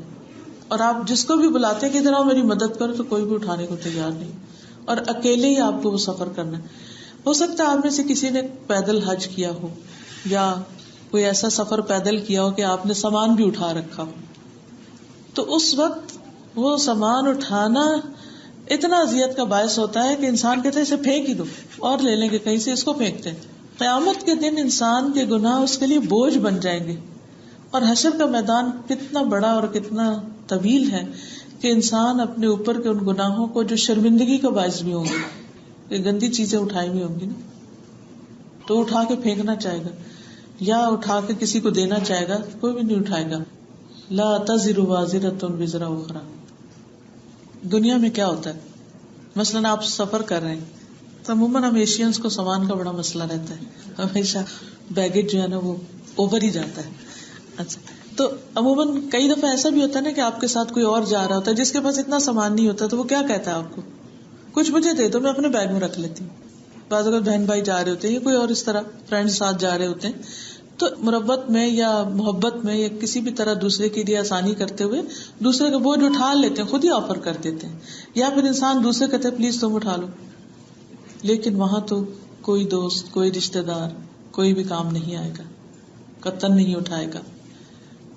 اور آپ جس کو بھی بلاتے ہیں کہ ادھر آؤ میری مدد کرو تو کوئی بھی اٹھانے کو تیار نہیں اور اکیلے ہی آپ کو وہ سفر کرنا ہے. ہو سکتا ہے آپ میں سے کسی نے پیدل حج کیا ہو یا کوئی ایسا سفر پیدل کیا ہو کہ آپ نے سامان بھی اٹھا رکھا ہو، تو اس وقت وہ سامان اٹھانا اتنا اذیت کا باعث ہوتا ہے کہ انسان کہتے ہیں اسے پھینک ہی دو اور لے لیں گے کہیں سے، اس کو پھینکتے ہیں. قیامت کے دن انسان کے گناہ اس کے لیے بوجھ بن جائیں گے. اور حشر کا میدان کتنا بڑا اور کتنا طویل ہے کہ انسان اپنے اوپر کے ان گناہوں کو جو شرمندگی کا باعث بھی ہوں گے، کہ گندی چیزیں اٹھائی ہوئی ہوں گی نا، تو اٹھا کے پھینکنا چاہے گا یا اٹھا کے کسی کو دینا چاہے گا، کوئی بھی نہیں اٹھائے گا. لا تزر وازرۃ وزر اخرى. دنیا میں کیا ہوتا ہے، مثلاً آپ سفر کر رہے ہیں تو عموماً ہم ایشینز کو سامان کا بڑا مسئلہ رہتا ہے، ہمیشہ بیگیج جو ہے نا وہ اوور ہی جاتا ہے. اچھا، تو عموماً کئی دفعہ ایسا بھی ہوتا ہے نا کہ آپ کے ساتھ کوئی اور جا رہا ہوتا ہے جس کے پاس اتنا سامان نہیں ہوتا، تو وہ کیا کہتا ہے آپ کو، کچھ مجھے دے دو میں اپنے بیگ میں رکھ لیتی ہوں. بعض اگر بہن بھائی جا رہے ہوتے ہیں یا کوئی اور اس طرح فرینڈ ساتھ جا رہے ہوتے ہیں، تو مربت میں یا محبت میں یا کسی بھی طرح دوسرے کے لیے آسانی کرتے ہوئے دوسرے کا بوجھ اٹھا لیتے ہیں، خود ہی آفر کر دیتے ہیں، یا پھر انسان دوسرے کہتے ہیں پلیز تم اٹھا لو. لیکن وہاں تو کوئی دوست، کوئی رشتہ دار، کوئی بھی کام نہیں آئے گا، قطن نہیں اٹھائے گا.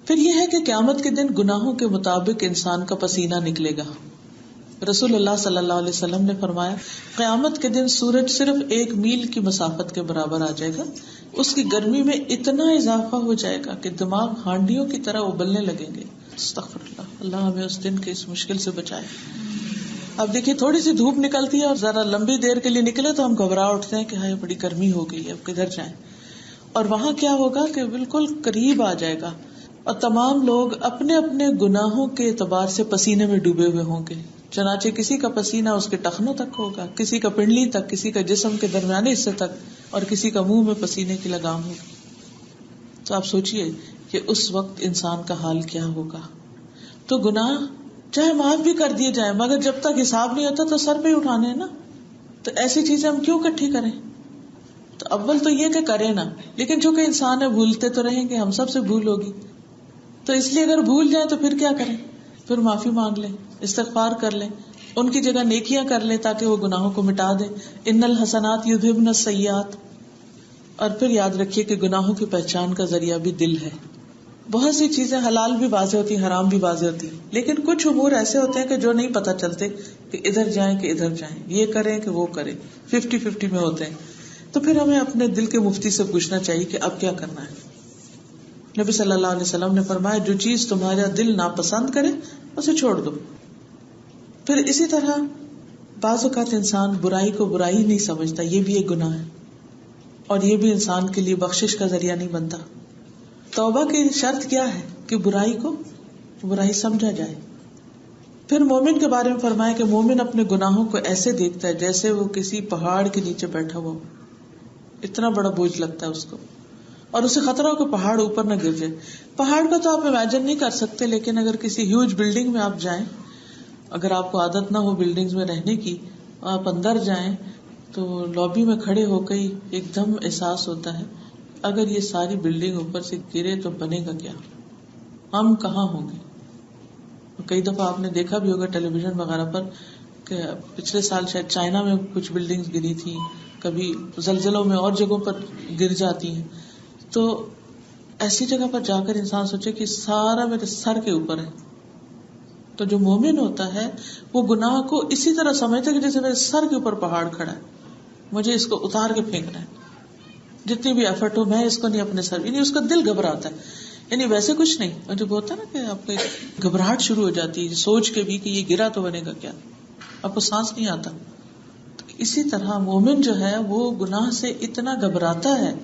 پھر یہ ہے کہ قیامت کے دن گناہوں کے مطابق انسان کا پسینہ نکلے گا. رسول اللہ صلی اللہ علیہ وسلم نے فرمایا قیامت کے دن سورج صرف 1 میل کی مسافت کے برابر آ جائے گا، اس کی گرمی میں اتنا اضافہ ہو جائے گا کہ دماغ ہانڈیوں کی طرح ابلنے لگیں گے. استغفر اللہ، اللہ ہمیں اس دن کے اس مشکل سے بچائے. اب دیکھیے تھوڑی سی دھوپ نکلتی ہے اور ذرا لمبی دیر کے لیے نکلے تو ہم گھبرا اٹھتے ہیں کہ ہائے بڑی گرمی ہو گئی ہے، اب کدھر جائیں. اور وہاں کیا ہوگا کہ بالکل قریب آ جائے گا اور تمام لوگ اپنے اپنے گناہوں کے اعتبار سے پسینے میں ڈوبے ہوئے ہوں گے. چنانچہ کسی کا پسینہ اس کے ٹخنوں تک ہوگا، کسی کا پنڈلی تک، کسی کا جسم کے درمیانے حصے تک، اور کسی کا منہ میں پسینے کی لگام ہوگی. تو آپ سوچئے کہ اس وقت انسان کا حال کیا ہوگا. تو گناہ چاہے معاف بھی کر دیے جائیں مگر جب تک حساب نہیں ہوتا تو سر پہ ہی اٹھانے ہیں نا. تو ایسی چیزیں ہم کیوں اکٹھی کریں؟ تو اول تو یہ کہ کریں نا، لیکن چونکہ انسان ہے بھولتے تو رہیں گے، ہم سب سے بھول ہوگی، تو اس لیے اگر بھول جائیں تو پھر کیا کریں؟ پھر معافی مانگ لیں، استغفار کر لیں، ان کی جگہ نیکیاں کر لیں تاکہ وہ گناہوں کو مٹا دیں. ان الحسنات یذھبن السیئات. اور پھر یاد رکھیے کہ گناہوں کی پہچان کا ذریعہ بھی دل ہے. بہت سی چیزیں حلال بھی واضح ہوتی ہیں، حرام بھی واضح ہوتی ہیں، لیکن کچھ امور ایسے ہوتے ہیں کہ جو نہیں پتہ چلتے کہ ادھر جائیں کہ ادھر جائیں، یہ کریں کہ وہ کریں، 50-50 میں ہوتے ہیں. تو پھر ہمیں اپنے دل کے مفتی سے پوچھنا چاہیے کہ اب کیا کرنا ہے. نبی صلی اللہ علیہ وسلم نے فرمایا جو چیز تمہارا دل ناپسند کرے اسے چھوڑ دو. پھر اسی طرح بعض اوقات انسان برائی کو برائی نہیں سمجھتا، یہ بھی ایک گناہ ہے اور یہ بھی انسان کے لیے بخشش کا ذریعہ نہیں بنتا. توبہ کی شرط کیا ہے کہ برائی کو برائی سمجھا جائے. پھر مومن کے بارے میں فرمایا کہ مومن اپنے گناہوں کو ایسے دیکھتا ہے جیسے وہ کسی پہاڑ کے نیچے بیٹھا ہوا، اتنا بڑا بوجھ لگتا ہے اس کو، اور اسے خطرہ ہو کہ پہاڑ اوپر نہ گر جائے. پہاڑ کا تو آپ امیجن نہیں کر سکتے، لیکن اگر کسی ہیوج بلڈنگ میں آپ جائیں، اگر آپ کو عادت نہ ہو بلڈنگز میں رہنے کی، آپ اندر جائیں تو لابی میں کھڑے ہو کے ایک دم احساس ہوتا ہے اگر یہ ساری بلڈنگ اوپر سے گرے تو بنے گا کیا، ہم کہاں ہوں گے. کئی دفعہ آپ نے دیکھا بھی ہوگا ٹیلی ویژن وغیرہ پر کہ پچھلے سال شاید چائنا میں کچھ بلڈنگز گری تھی، کبھی زلزلوں میں اور جگہوں پر گر جاتی ہیں. تو ایسی جگہ پر جا کر انسان سوچے کہ سارا میرے سر کے اوپر ہے. تو جو مومن ہوتا ہے وہ گناہ کو اسی طرح سمجھتا ہے کہ جیسے میرے سر کے اوپر پہاڑ کھڑا ہے، مجھے اس کو اتار کے پھینکنا ہے، جتنی بھی ایفرٹ ہو میں اس کو نہیں اپنے سر، یعنی اس کا دل گھبراتا ہے. یعنی ویسے کچھ نہیں، اور جب ہوتا ہے نا کہ آپ کو گھبراہٹ شروع ہو جاتی ہے سوچ کے بھی کہ یہ گرا تو بنے گا کیا، آپ کو سانس نہیں آتا. اسی طرح مومن جو ہے وہ گناہ سے اتنا گھبراتا ہے،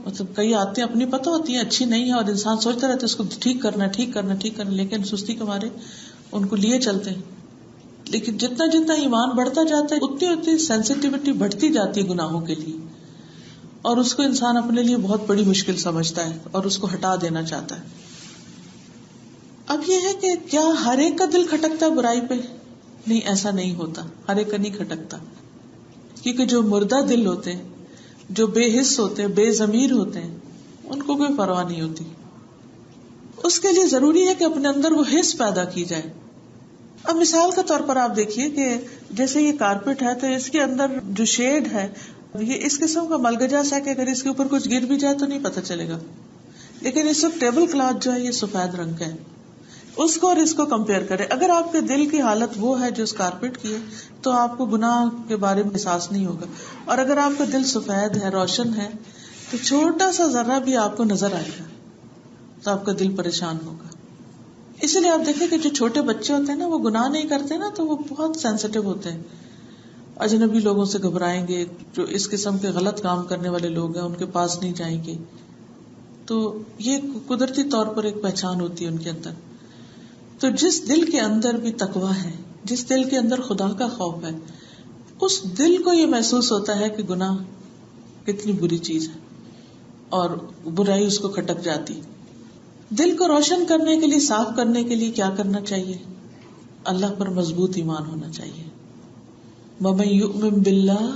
مطلب کئی آتے اپنی پتہ ہوتی ہیں اچھی نہیں ہے اور انسان سوچتا رہتا ہے اس کو ٹھیک کرنا، لیکن سستی کے مارے ان کو لیے چلتے ہیں. لیکن جتنا جتنا ایمان بڑھتا جاتا ہے اتنی اتنی سینسٹیوٹی بڑھتی جاتی ہے گناہوں کے لیے، اور اس کو انسان اپنے لیے بہت بڑی مشکل سمجھتا ہے اور اس کو ہٹا دینا چاہتا ہے. اب یہ ہے کہ کیا ہر ایک کا دل کھٹکتا ہے برائی پہ؟ نہیں، ایسا نہیں ہوتا، ہر ایک کا نہیں کھٹکتا، کیونکہ جو مردہ دل ہوتے ہیں، جو بے حس ہوتے ہیں، بے ضمیر ہوتے ہیں، ان کو کوئی پرواہ نہیں ہوتی. اس کے لیے ضروری ہے کہ اپنے اندر وہ حس پیدا کی جائے. اب مثال کے طور پر آپ دیکھیے کہ جیسے یہ کارپیٹ ہے تو اس کے اندر جو شیڈ ہے یہ اس قسم کا ملگجا سا کہ اگر اس کے اوپر کچھ گر بھی جائے تو نہیں پتہ چلے گا. لیکن اس وقت ٹیبل کلاتھ جو ہے یہ سفید رنگ کا ہے، اس کو اور اس کو کمپیئر کرے. اگر آپ کے دل کی حالت وہ ہے جو اس کارپیٹ کی ہے تو آپ کو گناہ کے بارے میں احساس نہیں ہوگا. اور اگر آپ کا دل سفید ہے، روشن ہے، تو چھوٹا سا ذرہ بھی آپ کو نظر آئے گا تو آپ کا دل پریشان ہوگا. اسی لیے آپ دیکھیں کہ جو چھوٹے بچے ہوتے ہیں نا، وہ گناہ نہیں کرتے نا تو وہ بہت سینسیٹیو ہوتے ہیں. اجنبی لوگوں سے گھبرائیں گے، جو اس قسم کے غلط کام کرنے والے لوگ ہیں ان کے پاس نہیں جائیں گے. تو یہ قدرتی طور پر ایک پہچان ہوتی ہے ان کے اندر. تو جس دل کے اندر بھی تقویٰ ہے، جس دل کے اندر خدا کا خوف ہے، اس دل کو یہ محسوس ہوتا ہے کہ گناہ کتنی بری چیز ہے اور برائی اس کو کھٹک جاتی. دل کو روشن کرنے کے لیے، صاف کرنے کے لیے کیا کرنا چاہیے؟ اللہ پر مضبوط ایمان ہونا چاہیے. وَمَن يُؤْمِن بِاللَّهِ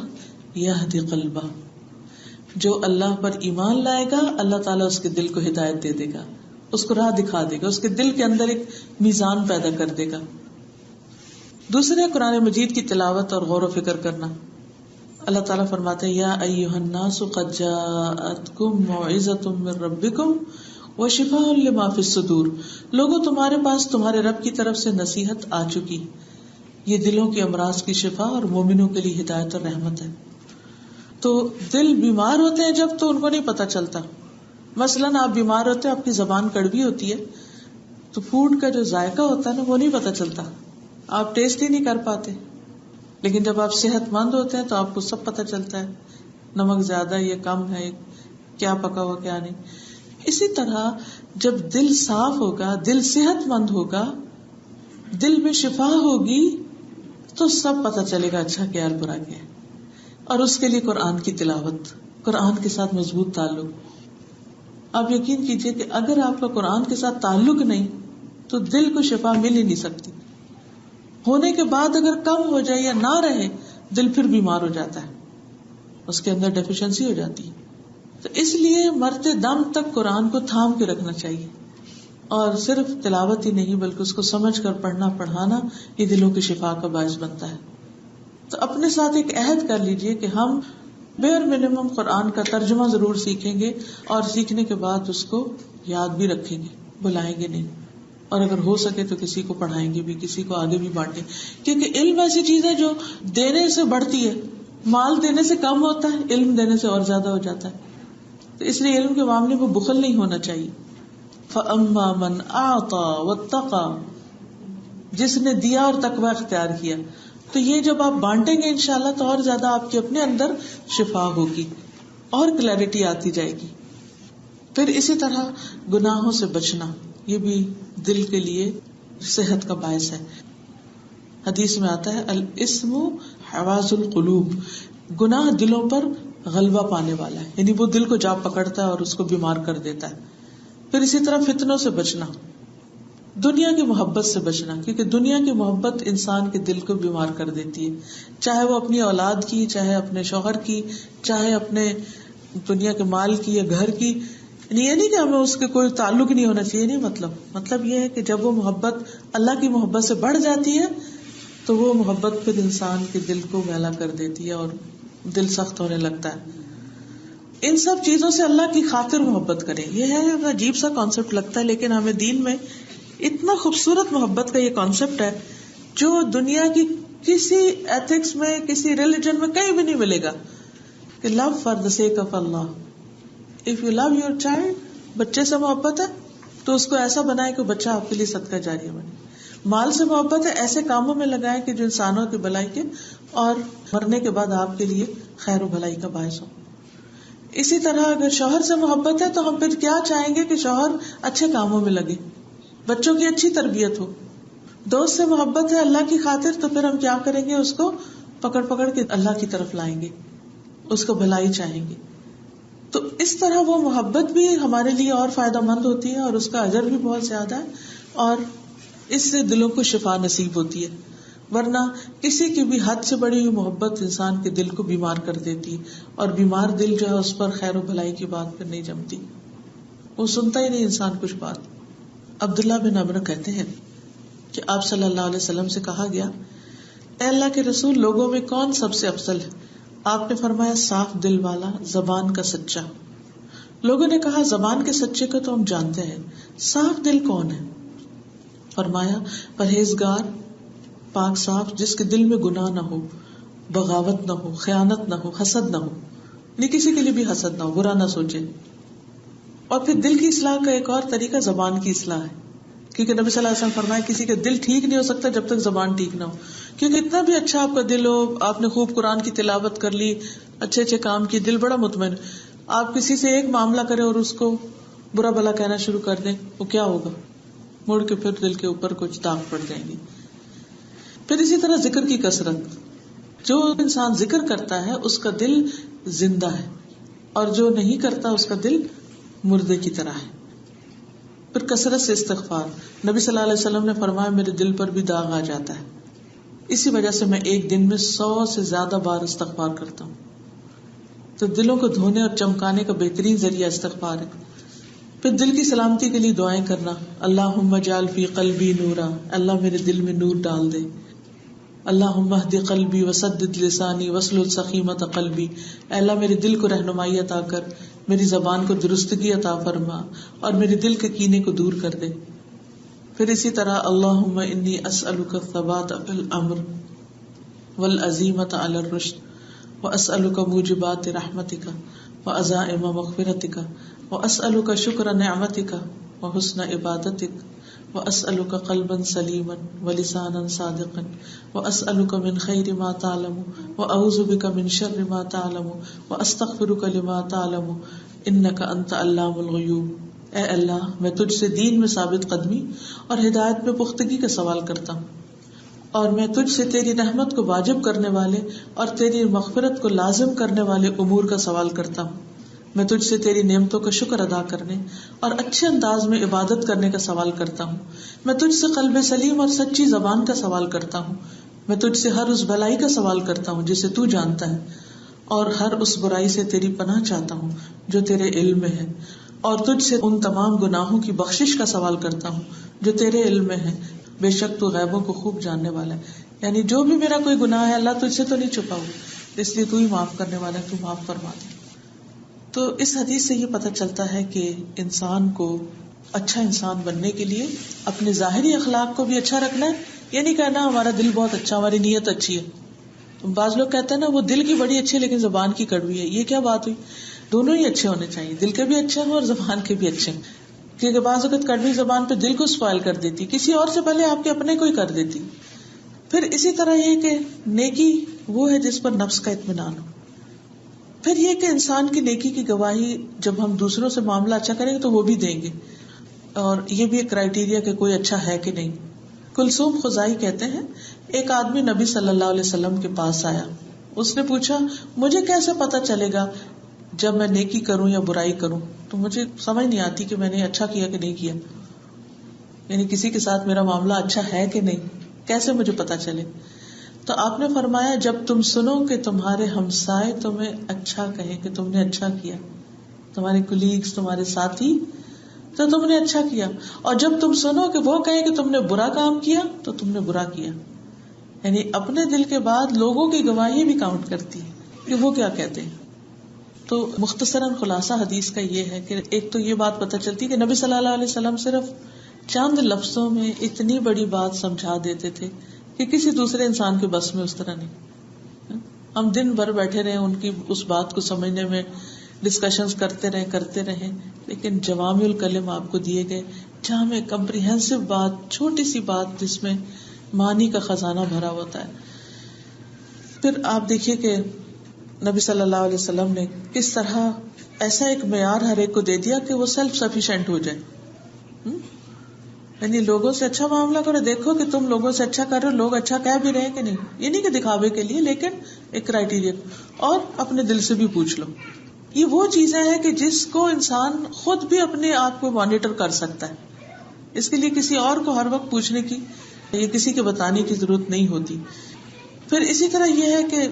يَهْدِ قَلْبَهُ، جو اللہ پر ایمان لائے گا اللہ تعالیٰ اس کے دل کو ہدایت دے دے گا، اس کو راہ دکھا دے گا، اس کے دل کے اندر ایک میزان پیدا کر دے گا. دوسرے قرآن مجید کی تلاوت اور غور و فکر کرنا. اللہ تعالیٰ فرماتے ہیں یا ایھا الناس قد جاءتکم موعظۃ من ربکم وشفاء لما فی الصدور، لوگوں تمہارے پاس تمہارے رب کی طرف سے نصیحت آ چکی، یہ دلوں کے امراض کی شفا اور مومنوں کے لیے ہدایت اور رحمت ہے. تو دل بیمار ہوتے ہیں جب تو ان کو نہیں پتا چلتا. مثلاً آپ بیمار ہوتے ہیں، آپ کی زبان کڑوی ہوتی ہے تو فوڈ کا جو ذائقہ ہوتا ہے نا وہ نہیں پتا چلتا، آپ ٹیسٹ ہی نہیں کر پاتے. لیکن جب آپ صحت مند ہوتے ہیں تو آپ کو سب پتا چلتا ہے، نمک زیادہ ہے، یہ کم ہے، کیا پکا ہوا کیا نہیں. اسی طرح جب دل صاف ہوگا، دل صحت مند ہوگا، دل میں شفا ہوگی تو سب پتا چلے گا اچھا کیا اور برا کیا ہے. اور اس کے لیے قرآن کی تلاوت، قرآن کے ساتھ مضبوط تعلق. آپ یقین کیجئے کہ اگر آپ کا قرآن کے ساتھ تعلق نہیں تو دل کو شفا مل ہی نہیں سکتی. ہونے کے بعد اگر کم ہو جائے یا نہ رہے، دل پھر بیمار ہو جاتا ہے، اس کے اندر ڈیفیشنسی ہو جاتی ہے. تو اس لیے مرتے دم تک قرآن کو تھام کے رکھنا چاہیے. اور صرف تلاوت ہی نہیں بلکہ اس کو سمجھ کر پڑھنا پڑھانا یہ دلوں کی شفا کا باعث بنتا ہے. تو اپنے ساتھ ایک عہد کر لیجئے کہ ہم بیئر منیمم قرآن کا ترجمہ ضرور سیکھیں گے اور سیکھنے کے بعد اس کو یاد بھی رکھیں گے، بلائیں گے نہیں. اور اگر ہو سکے تو کسی کو پڑھائیں گے بھی، کسی کو آگے بھی بانٹیں. کیونکہ علم ایسی چیز ہے جو دینے سے بڑھتی ہے، مال دینے سے کم ہوتا ہے، علم دینے سے اور زیادہ ہو جاتا ہے. تو اس لیے علم کے معاملے میں بخل نہیں ہونا چاہیے. فَأَمَّا مَنْ أَعْطَى وَاتَّقَى، جس نے دیا اور تقوی اختیار کیا. تو یہ جب آپ بانٹیں گے انشاءاللہ تو اور زیادہ آپ کے اپنے اندر شفا ہوگی اور کلیئرٹی آتی جائے گی. پھر اسی طرح گناہوں سے بچنا، یہ بھی دل کے لیے صحت کا باعث ہے. حدیث میں آتا ہے الاسم حواس القلوب، گناہ دلوں پر غلبہ پانے والا ہے، یعنی وہ دل کو جا پکڑتا ہے اور اس کو بیمار کر دیتا ہے. پھر اسی طرح فتنوں سے بچنا، دنیا کی محبت سے بچنا، کیونکہ دنیا کی محبت انسان کے دل کو بیمار کر دیتی ہے، چاہے وہ اپنی اولاد کی، چاہے اپنے شوہر کی، چاہے اپنے دنیا کے مال کی یا گھر کی. یہ نہیں کہ ہمیں اس کے کوئی تعلق نہیں ہونا چاہیے، نہیں، مطلب یہ ہے کہ جب وہ محبت اللہ کی محبت سے بڑھ جاتی ہے تو وہ محبت پھر انسان کے دل کو میلا کر دیتی ہے اور دل سخت ہونے لگتا ہے. ان سب چیزوں سے اللہ کی خاطر محبت کریں. یہ ہے عجیب سا کانسیپٹ لگتا ہے، لیکن ہمیں دین میں اتنا خوبصورت محبت کا یہ کانسیپٹ ہے جو دنیا کی کسی ایتھکس میں، کسی ریلیجن میں کہیں بھی نہیں ملے گا. کہ love for the sake of Allah. If you love your child, بچے سے محبت ہے تو اس کو ایسا بنائے کہ بچہ آپ کے لیے صدقہ جاریہ بنے. مال سے محبت ہے، ایسے کاموں میں لگائیں کہ جو انسانوں کی بھلائی کے اور مرنے کے بعد آپ کے لیے خیر و بھلائی کا باعث ہو. اسی طرح اگر شوہر سے محبت ہے تو ہم پھر کیا چاہیں گے کہ شوہر اچھے کاموں میں لگے، بچوں کی اچھی تربیت ہو. دوست سے محبت ہے اللہ کی خاطر تو پھر ہم کیا کریں گے، اس کو پکڑ پکڑ کے اللہ کی طرف لائیں گے، اس کو بھلائی چاہیں گے. تو اس طرح وہ محبت بھی ہمارے لیے اور فائدہ مند ہوتی ہے اور اس کا اجر بھی بہت زیادہ ہے اور اس سے دلوں کو شفا نصیب ہوتی ہے. ورنہ کسی کی بھی حد سے بڑی ہوئی محبت انسان کے دل کو بیمار کر دیتی، اور بیمار دل جو ہے اس پر خیر و بھلائی کی بات پھر نہیں جمتی، وہ سنتا ہی نہیں انسان کچھ بات. عبداللہ بن عمرو کہتے ہیں کہ آپ صلی اللہ علیہ وسلم سے کہا گیا، اے اللہ کے رسول، لوگوں میں کون سب سے افضل ہے؟ آپ نے فرمایا، صاف دل والا، زبان کا سچا. لوگوں نے کہا، زبان کے سچے کو تو ہم جانتے ہیں، صاف دل کون ہے؟ فرمایا پرہیزگار پاک صاف جس کے دل میں گناہ نہ ہو، بغاوت نہ ہو، خیانت نہ ہو، حسد نہ ہو، نہیں کسی کے لیے بھی حسد نہ ہو، برا نہ سوچے. اور پھر دل کی اصلاح کا ایک اور طریقہ زبان کی اصلاح ہے، کیونکہ نبی صلی اللہ علیہ وسلم فرمایا کسی کا دل ٹھیک نہیں ہو سکتا جب تک زبان ٹھیک نہ ہو. کیونکہ اتنا بھی اچھا آپ کا دل ہو، آپ نے خوب قرآن کی تلاوت کر لی، اچھے اچھے کام کیے، دل بڑا مطمئن، آپ کسی سے ایک معاملہ کریں اور اس کو برا بھلا کہنا شروع کر دیں، وہ کیا ہوگا؟ مڑ کے پھر دل کے اوپر کچھ داغ پڑ جائیں گے. پھر اسی طرح ذکر کی کثرت، جو انسان ذکر کرتا ہے اس کا دل زندہ ہے، اور جو نہیں کرتا اس کا دل مردے کی طرح ہے. پھر کثرت سے استغفار، نبی صلی اللہ علیہ وسلم نے فرمایا میرے دل پر بھی داغ آ جاتا ہے، اسی وجہ سے میں ایک دن میں 100 سے زیادہ بار استغفار کرتا ہوں. تو دلوں کو دھونے اور چمکانے کا بہترین ذریعہ استغفار ہے. پھر دل کی سلامتی کے لیے دعائیں کرنا، اللہم اجعل فی قلبی نورا، اللہ میرے دل میں نور ڈال دے. اللہم اہد قلبی وسدد لسانی واسلل سخیمۃ قلبی، اے اللہ میرے دل کو رہنمائی عطا کر، میری زبان کو درستگی عطا فرما، اور میرے دل کے کینے کو دور کر دے. پھر اسی طرح اللہم انی اسألک الثبات فی الامر والعزیمۃ علی الرشد واسألک موجبات رحمتک وعزائم مغفرتک واسألک شکر نعمتک وحسن عبادتک واسألک قلبا سلیما ولسانا صادقا واسألک من خیر ما تعلم واعوذ بک من شر ما تعلم واستغفرک لما تعلم انک انت علام الغیوب. اے اللہ میں تجھ سے دین میں ثابت قدمی اور ہدایت میں پختگی کا سوال کرتا ہوں، اور میں تجھ سے تیری رحمت کو واجب کرنے والے اور تیری مغفرت کو لازم کرنے والے امور کا سوال کرتا ہوں. میں تجھ سے تیری نعمتوں کا شکر ادا کرنے اور اچھے انداز میں عبادت کرنے کا سوال کرتا ہوں. میں تجھ سے قلب سلیم اور سچی زبان کا سوال کرتا ہوں. میں تجھ سے ہر اس بھلائی کا سوال کرتا ہوں جسے تو جانتا ہے، اور ہر اس برائی سے تیری پناہ چاہتا ہوں جو تیرے علم میں ہے، اور تجھ سے ان تمام گناہوں کی بخشش کا سوال کرتا ہوں جو تیرے علم میں ہے، بے شک تو غیبوں کو خوب جاننے والا ہے. یعنی جو بھی میرا کوئی گناہ ہے اللہ تجھ سے تو نہیں چھپا ہوا، اس لیے تو ہی معاف کرنے والا ہے، تو معاف فرما دے. تو اس حدیث سے یہ پتہ چلتا ہے کہ انسان کو اچھا انسان بننے کے لیے اپنے ظاہری اخلاق کو بھی اچھا رکھنا ہے. یہ نہیں کہنا ہمارا دل بہت اچھا، ہماری نیت اچھی ہے. بعض لوگ کہتے ہیں نا وہ دل کی بڑی اچھی ہے لیکن زبان کی کڑوی ہے. یہ کیا بات ہوئی؟ دونوں ہی اچھے ہونے چاہیے، دل کے بھی اچھے ہوں اور زبان کے بھی اچھے ہوں. کیونکہ بعض وقت کڑوی زبان پہ دل کو اسپائل کر دیتی، کسی اور سے پہلے آپ کے اپنے کو ہی کر دیتی. پھر اسی طرح یہ کہ نیکی وہ ہے جس پر نفس کا اطمینان ہو. پھر یہ کہ انسان کی نیکی کی گواہی جب ہم دوسروں سے معاملہ اچھا کریں گے تو وہ بھی دیں گے، اور یہ بھی ایک کرائیٹیریا کہ کوئی اچھا ہے کہ نہیں. کلثوم خزائی کہتے ہیں ایک آدمی نبی صلی اللہ علیہ وسلم کے پاس آیا. اس نے پوچھا مجھے کیسے پتا چلے گا جب میں نیکی کروں یا برائی کروں؟ تو مجھے سمجھ نہیں آتی کہ میں نے اچھا کیا کہ نہیں کیا، یعنی کسی کے ساتھ میرا معاملہ اچھا ہے کہ نہیں، کیسے مجھے پتا چلے؟ تو آپ نے فرمایا جب تم سنو کہ تمہارے ہمسائے تمہیں اچھا کہیں کہ تم نے اچھا کیا، تمہارے کولیگز، تمہارے ساتھی، تو تم نے اچھا کیا، اور جب تم سنو کہ وہ کہیں کہ تم نے برا کام کیا تو تم نے برا کیا. یعنی اپنے دل کے بعد لوگوں کی گواہی بھی کاؤنٹ کرتی ہے کہ وہ کیا کہتے ہیں. تو مختصراً خلاصہ حدیث کا یہ ہے کہ ایک تو یہ بات پتہ چلتی کہ نبی صلی اللہ علیہ وسلم صرف چند لفظوں میں اتنی بڑی بات سمجھا دیتے تھے کہ کسی دوسرے انسان کے بس میں اس طرح نہیں. ہم دن بھر بیٹھے رہے ان کی اس بات کو سمجھنے میں، ڈسکشنز کرتے رہے، لیکن جوامع الکلم آپ کو دیے گئے، جامع کمپریہنسو بات، چھوٹی سی بات جس میں معنی کا خزانہ بھرا ہوتا ہے. پھر آپ دیکھیے کہ نبی صلی اللہ علیہ وسلم نے کس طرح ایسا ایک معیار ہر ایک کو دے دیا کہ وہ سیلف سفیشینٹ ہو جائے. یعنی لوگوں سے اچھا معاملہ کرو، دیکھو کہ تم لوگوں سے اچھا کر رہے ہو، لوگ اچھا کہہ بھی رہے کہ نہیں. یہ نہیں کہ دکھاوے کے لیے، لیکن ایک کرائیٹیریا، اور اپنے دل سے بھی پوچھ لو. یہ وہ چیزیں ہیں کہ جس کو انسان خود بھی اپنے آپ کو مانیٹر کر سکتا ہے. اس کے لیے کسی اور کو ہر وقت پوچھنے کی یا کسی کے بتانے کی ضرورت نہیں ہوتی. پھر اسی طرح یہ ہے کہ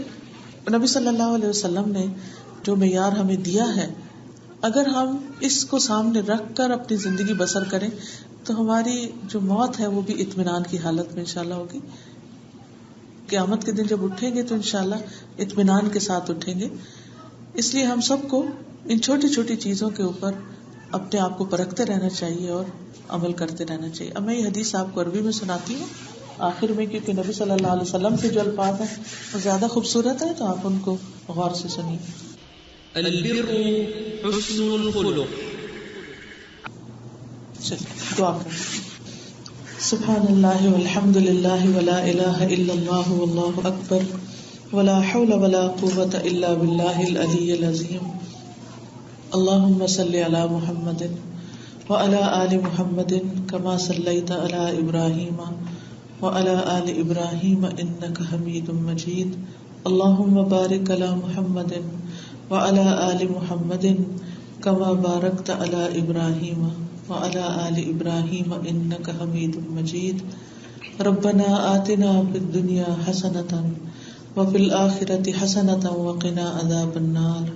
نبی صلی اللہ علیہ وسلم نے جو معیار ہمیں دیا ہے، اگر ہم اس کو سامنے رکھ کر اپنی زندگی بسر کریں تو ہماری جو موت ہے وہ بھی اطمینان کی حالت میں انشاءاللہ ہوگی. قیامت کے دن جب اٹھیں گے تو انشاءاللہ اطمینان کے ساتھ اٹھیں گے. اس لیے ہم سب کو ان چھوٹی چھوٹی چیزوں کے اوپر اپنے آپ کو پرکھتے رہنا چاہیے اور عمل کرتے رہنا چاہیے. اب میں یہ حدیث آپ کو عربی میں سناتی ہوں آخر میں, کیونکہ نبی صلی اللہ علیہ وسلم کے جو الفاظ ہیں وہ زیادہ خوبصورت ہیں, تو آپ ان کو غور سے سنیے. البر حسن الخلق. دعا کریں. سبحان اللہ والحمد للہ ولا الہ الا اللہ واللہ اکبر ولا حول ولا قوة الا باللہ العلی العظیم. اللہم صلی علی محمد وعلی آل محمد کما صلیت علی ابراہیم وعلی آل ابراہیم انک حمید مجید. اللہم بارک علی محمد وعلی آل محمد کما بارکت علی ابراہیم وعلی آل ابراہیم انک حمید مجید. ربنا آتنا فی الدنیا حسنۃ وفی الآخرۃ حسنۃ وقنا عذاب النار.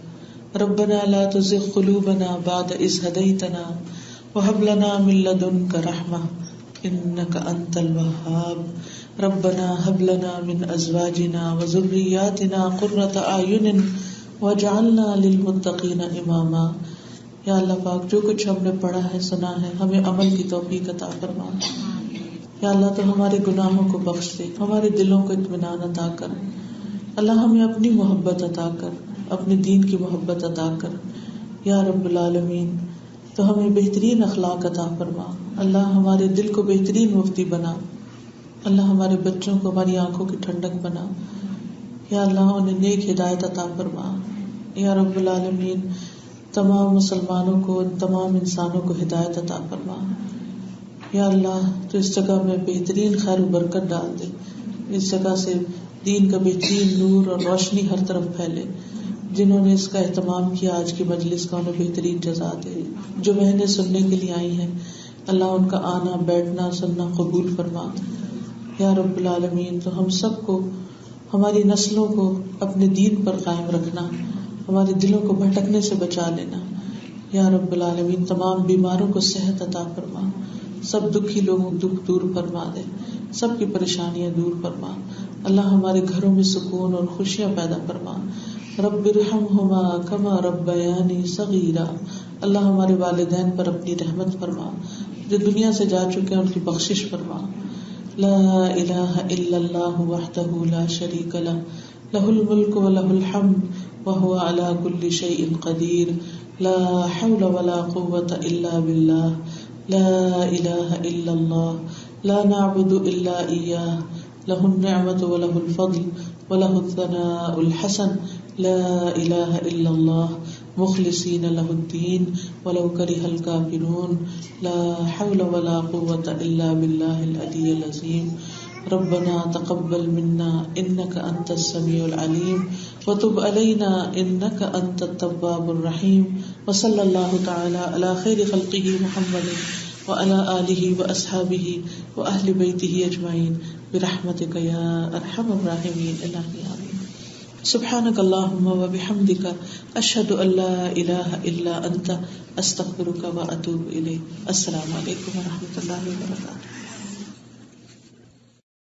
ربنا لا تزغ قلوبنا بعد إذ هديتنا وهب لنا من لدنك رحمة إنك أنت الوهاب. ربنا هب لنا من أزواجنا وذرياتنا قرة أعين واجعلنا للمتقين إماما. یا اللہ پاک جو کچھ ہم نے پڑھا ہے سنا ہے ہمیں عمل کی توفیق عطا فرما. یا اللہ تو ہمارے گناہوں کو بخش دے, ہمارے دلوں کو اطمینان عطا کر. اللہ ہمیں اپنی محبت عطا کر, اپنے دین کی محبت عطا کر یا رب العالمین. تو ہمیں بہترین اخلاق عطا فرما. اللہ ہمارے دل کو بہترین مفتی بنا. اللہ ہمارے بچوں کو ہماری آنکھوں کی ٹھنڈک بنا. یا اللہ انہیں نیک ہدایت عطا فرما. یا رب العالمین تمام مسلمانوں کو, تمام انسانوں کو ہدایت عطا فرما. یا اللہ تو اس جگہ میں بہترین خیر و برکت ڈال دے. اس جگہ سے دین کا بہترین نور اور روشنی ہر طرف پھیلے. جنہوں نے اس کا اہتمام کیا آج کی مجلس کا انہیں بہترین جزا دے. جو بہنیں سننے کے لیے آئی ہیں اللہ ان کا آنا بیٹھنا سننا قبول فرما. یا رب العالمین تو ہم سب کو, ہماری نسلوں کو اپنے دین پر قائم رکھنا, ہمارے دلوں کو بھٹکنے سے بچا لینا. یا رب العالمین تمام بیماروں کو صحت عطا فرما. سب دکھی لوگوں کو دکھ دور فرما دے, سب کی پریشانیاں دور فرما. اللہ ہمارے گھروں میں سکون اور خوشیاں پیدا فرما. رب ارحمہما کما ربیانی صغیرا. اللہ ہمارے والدین پر اپنی رحمت فرما. جو دنیا سے جا چکے ہیں ان کی بخشش فرما. لا الہ الا اللہ وحدہ لا شریک لہ لہ الملک ولہ الحمد وہو علی کل شیء قدیر. لا حول ولا قوة الا باللہ. لا الہ الا اللہ لا نعبد الا ایاہ لہ النعمة ولہ الفضل ولہ الثناء الحسن. لا الہ الا اللہ مخلصین لہ الدین ولو کرہ الکافرون. لا حول ولا قوة الا باللہ العلی العظیم. ربنا تقبل منا انک انت السمیع العلیم وتب علینا انک انت التواب الرحیم. وصلی اللہ تعالی علی خیر خلقہ محمد وعلی آلہ واصحابہ واہل بیتہ اجمعین برحمتک یا ارحم الراحمین. الہی آمین. سبحانک اللہم وبحمدک اشہد ان لا الہ الا انت استغفرک واتوب الیک. السلام علیکم ورحمۃ اللہ وبرکاتہ.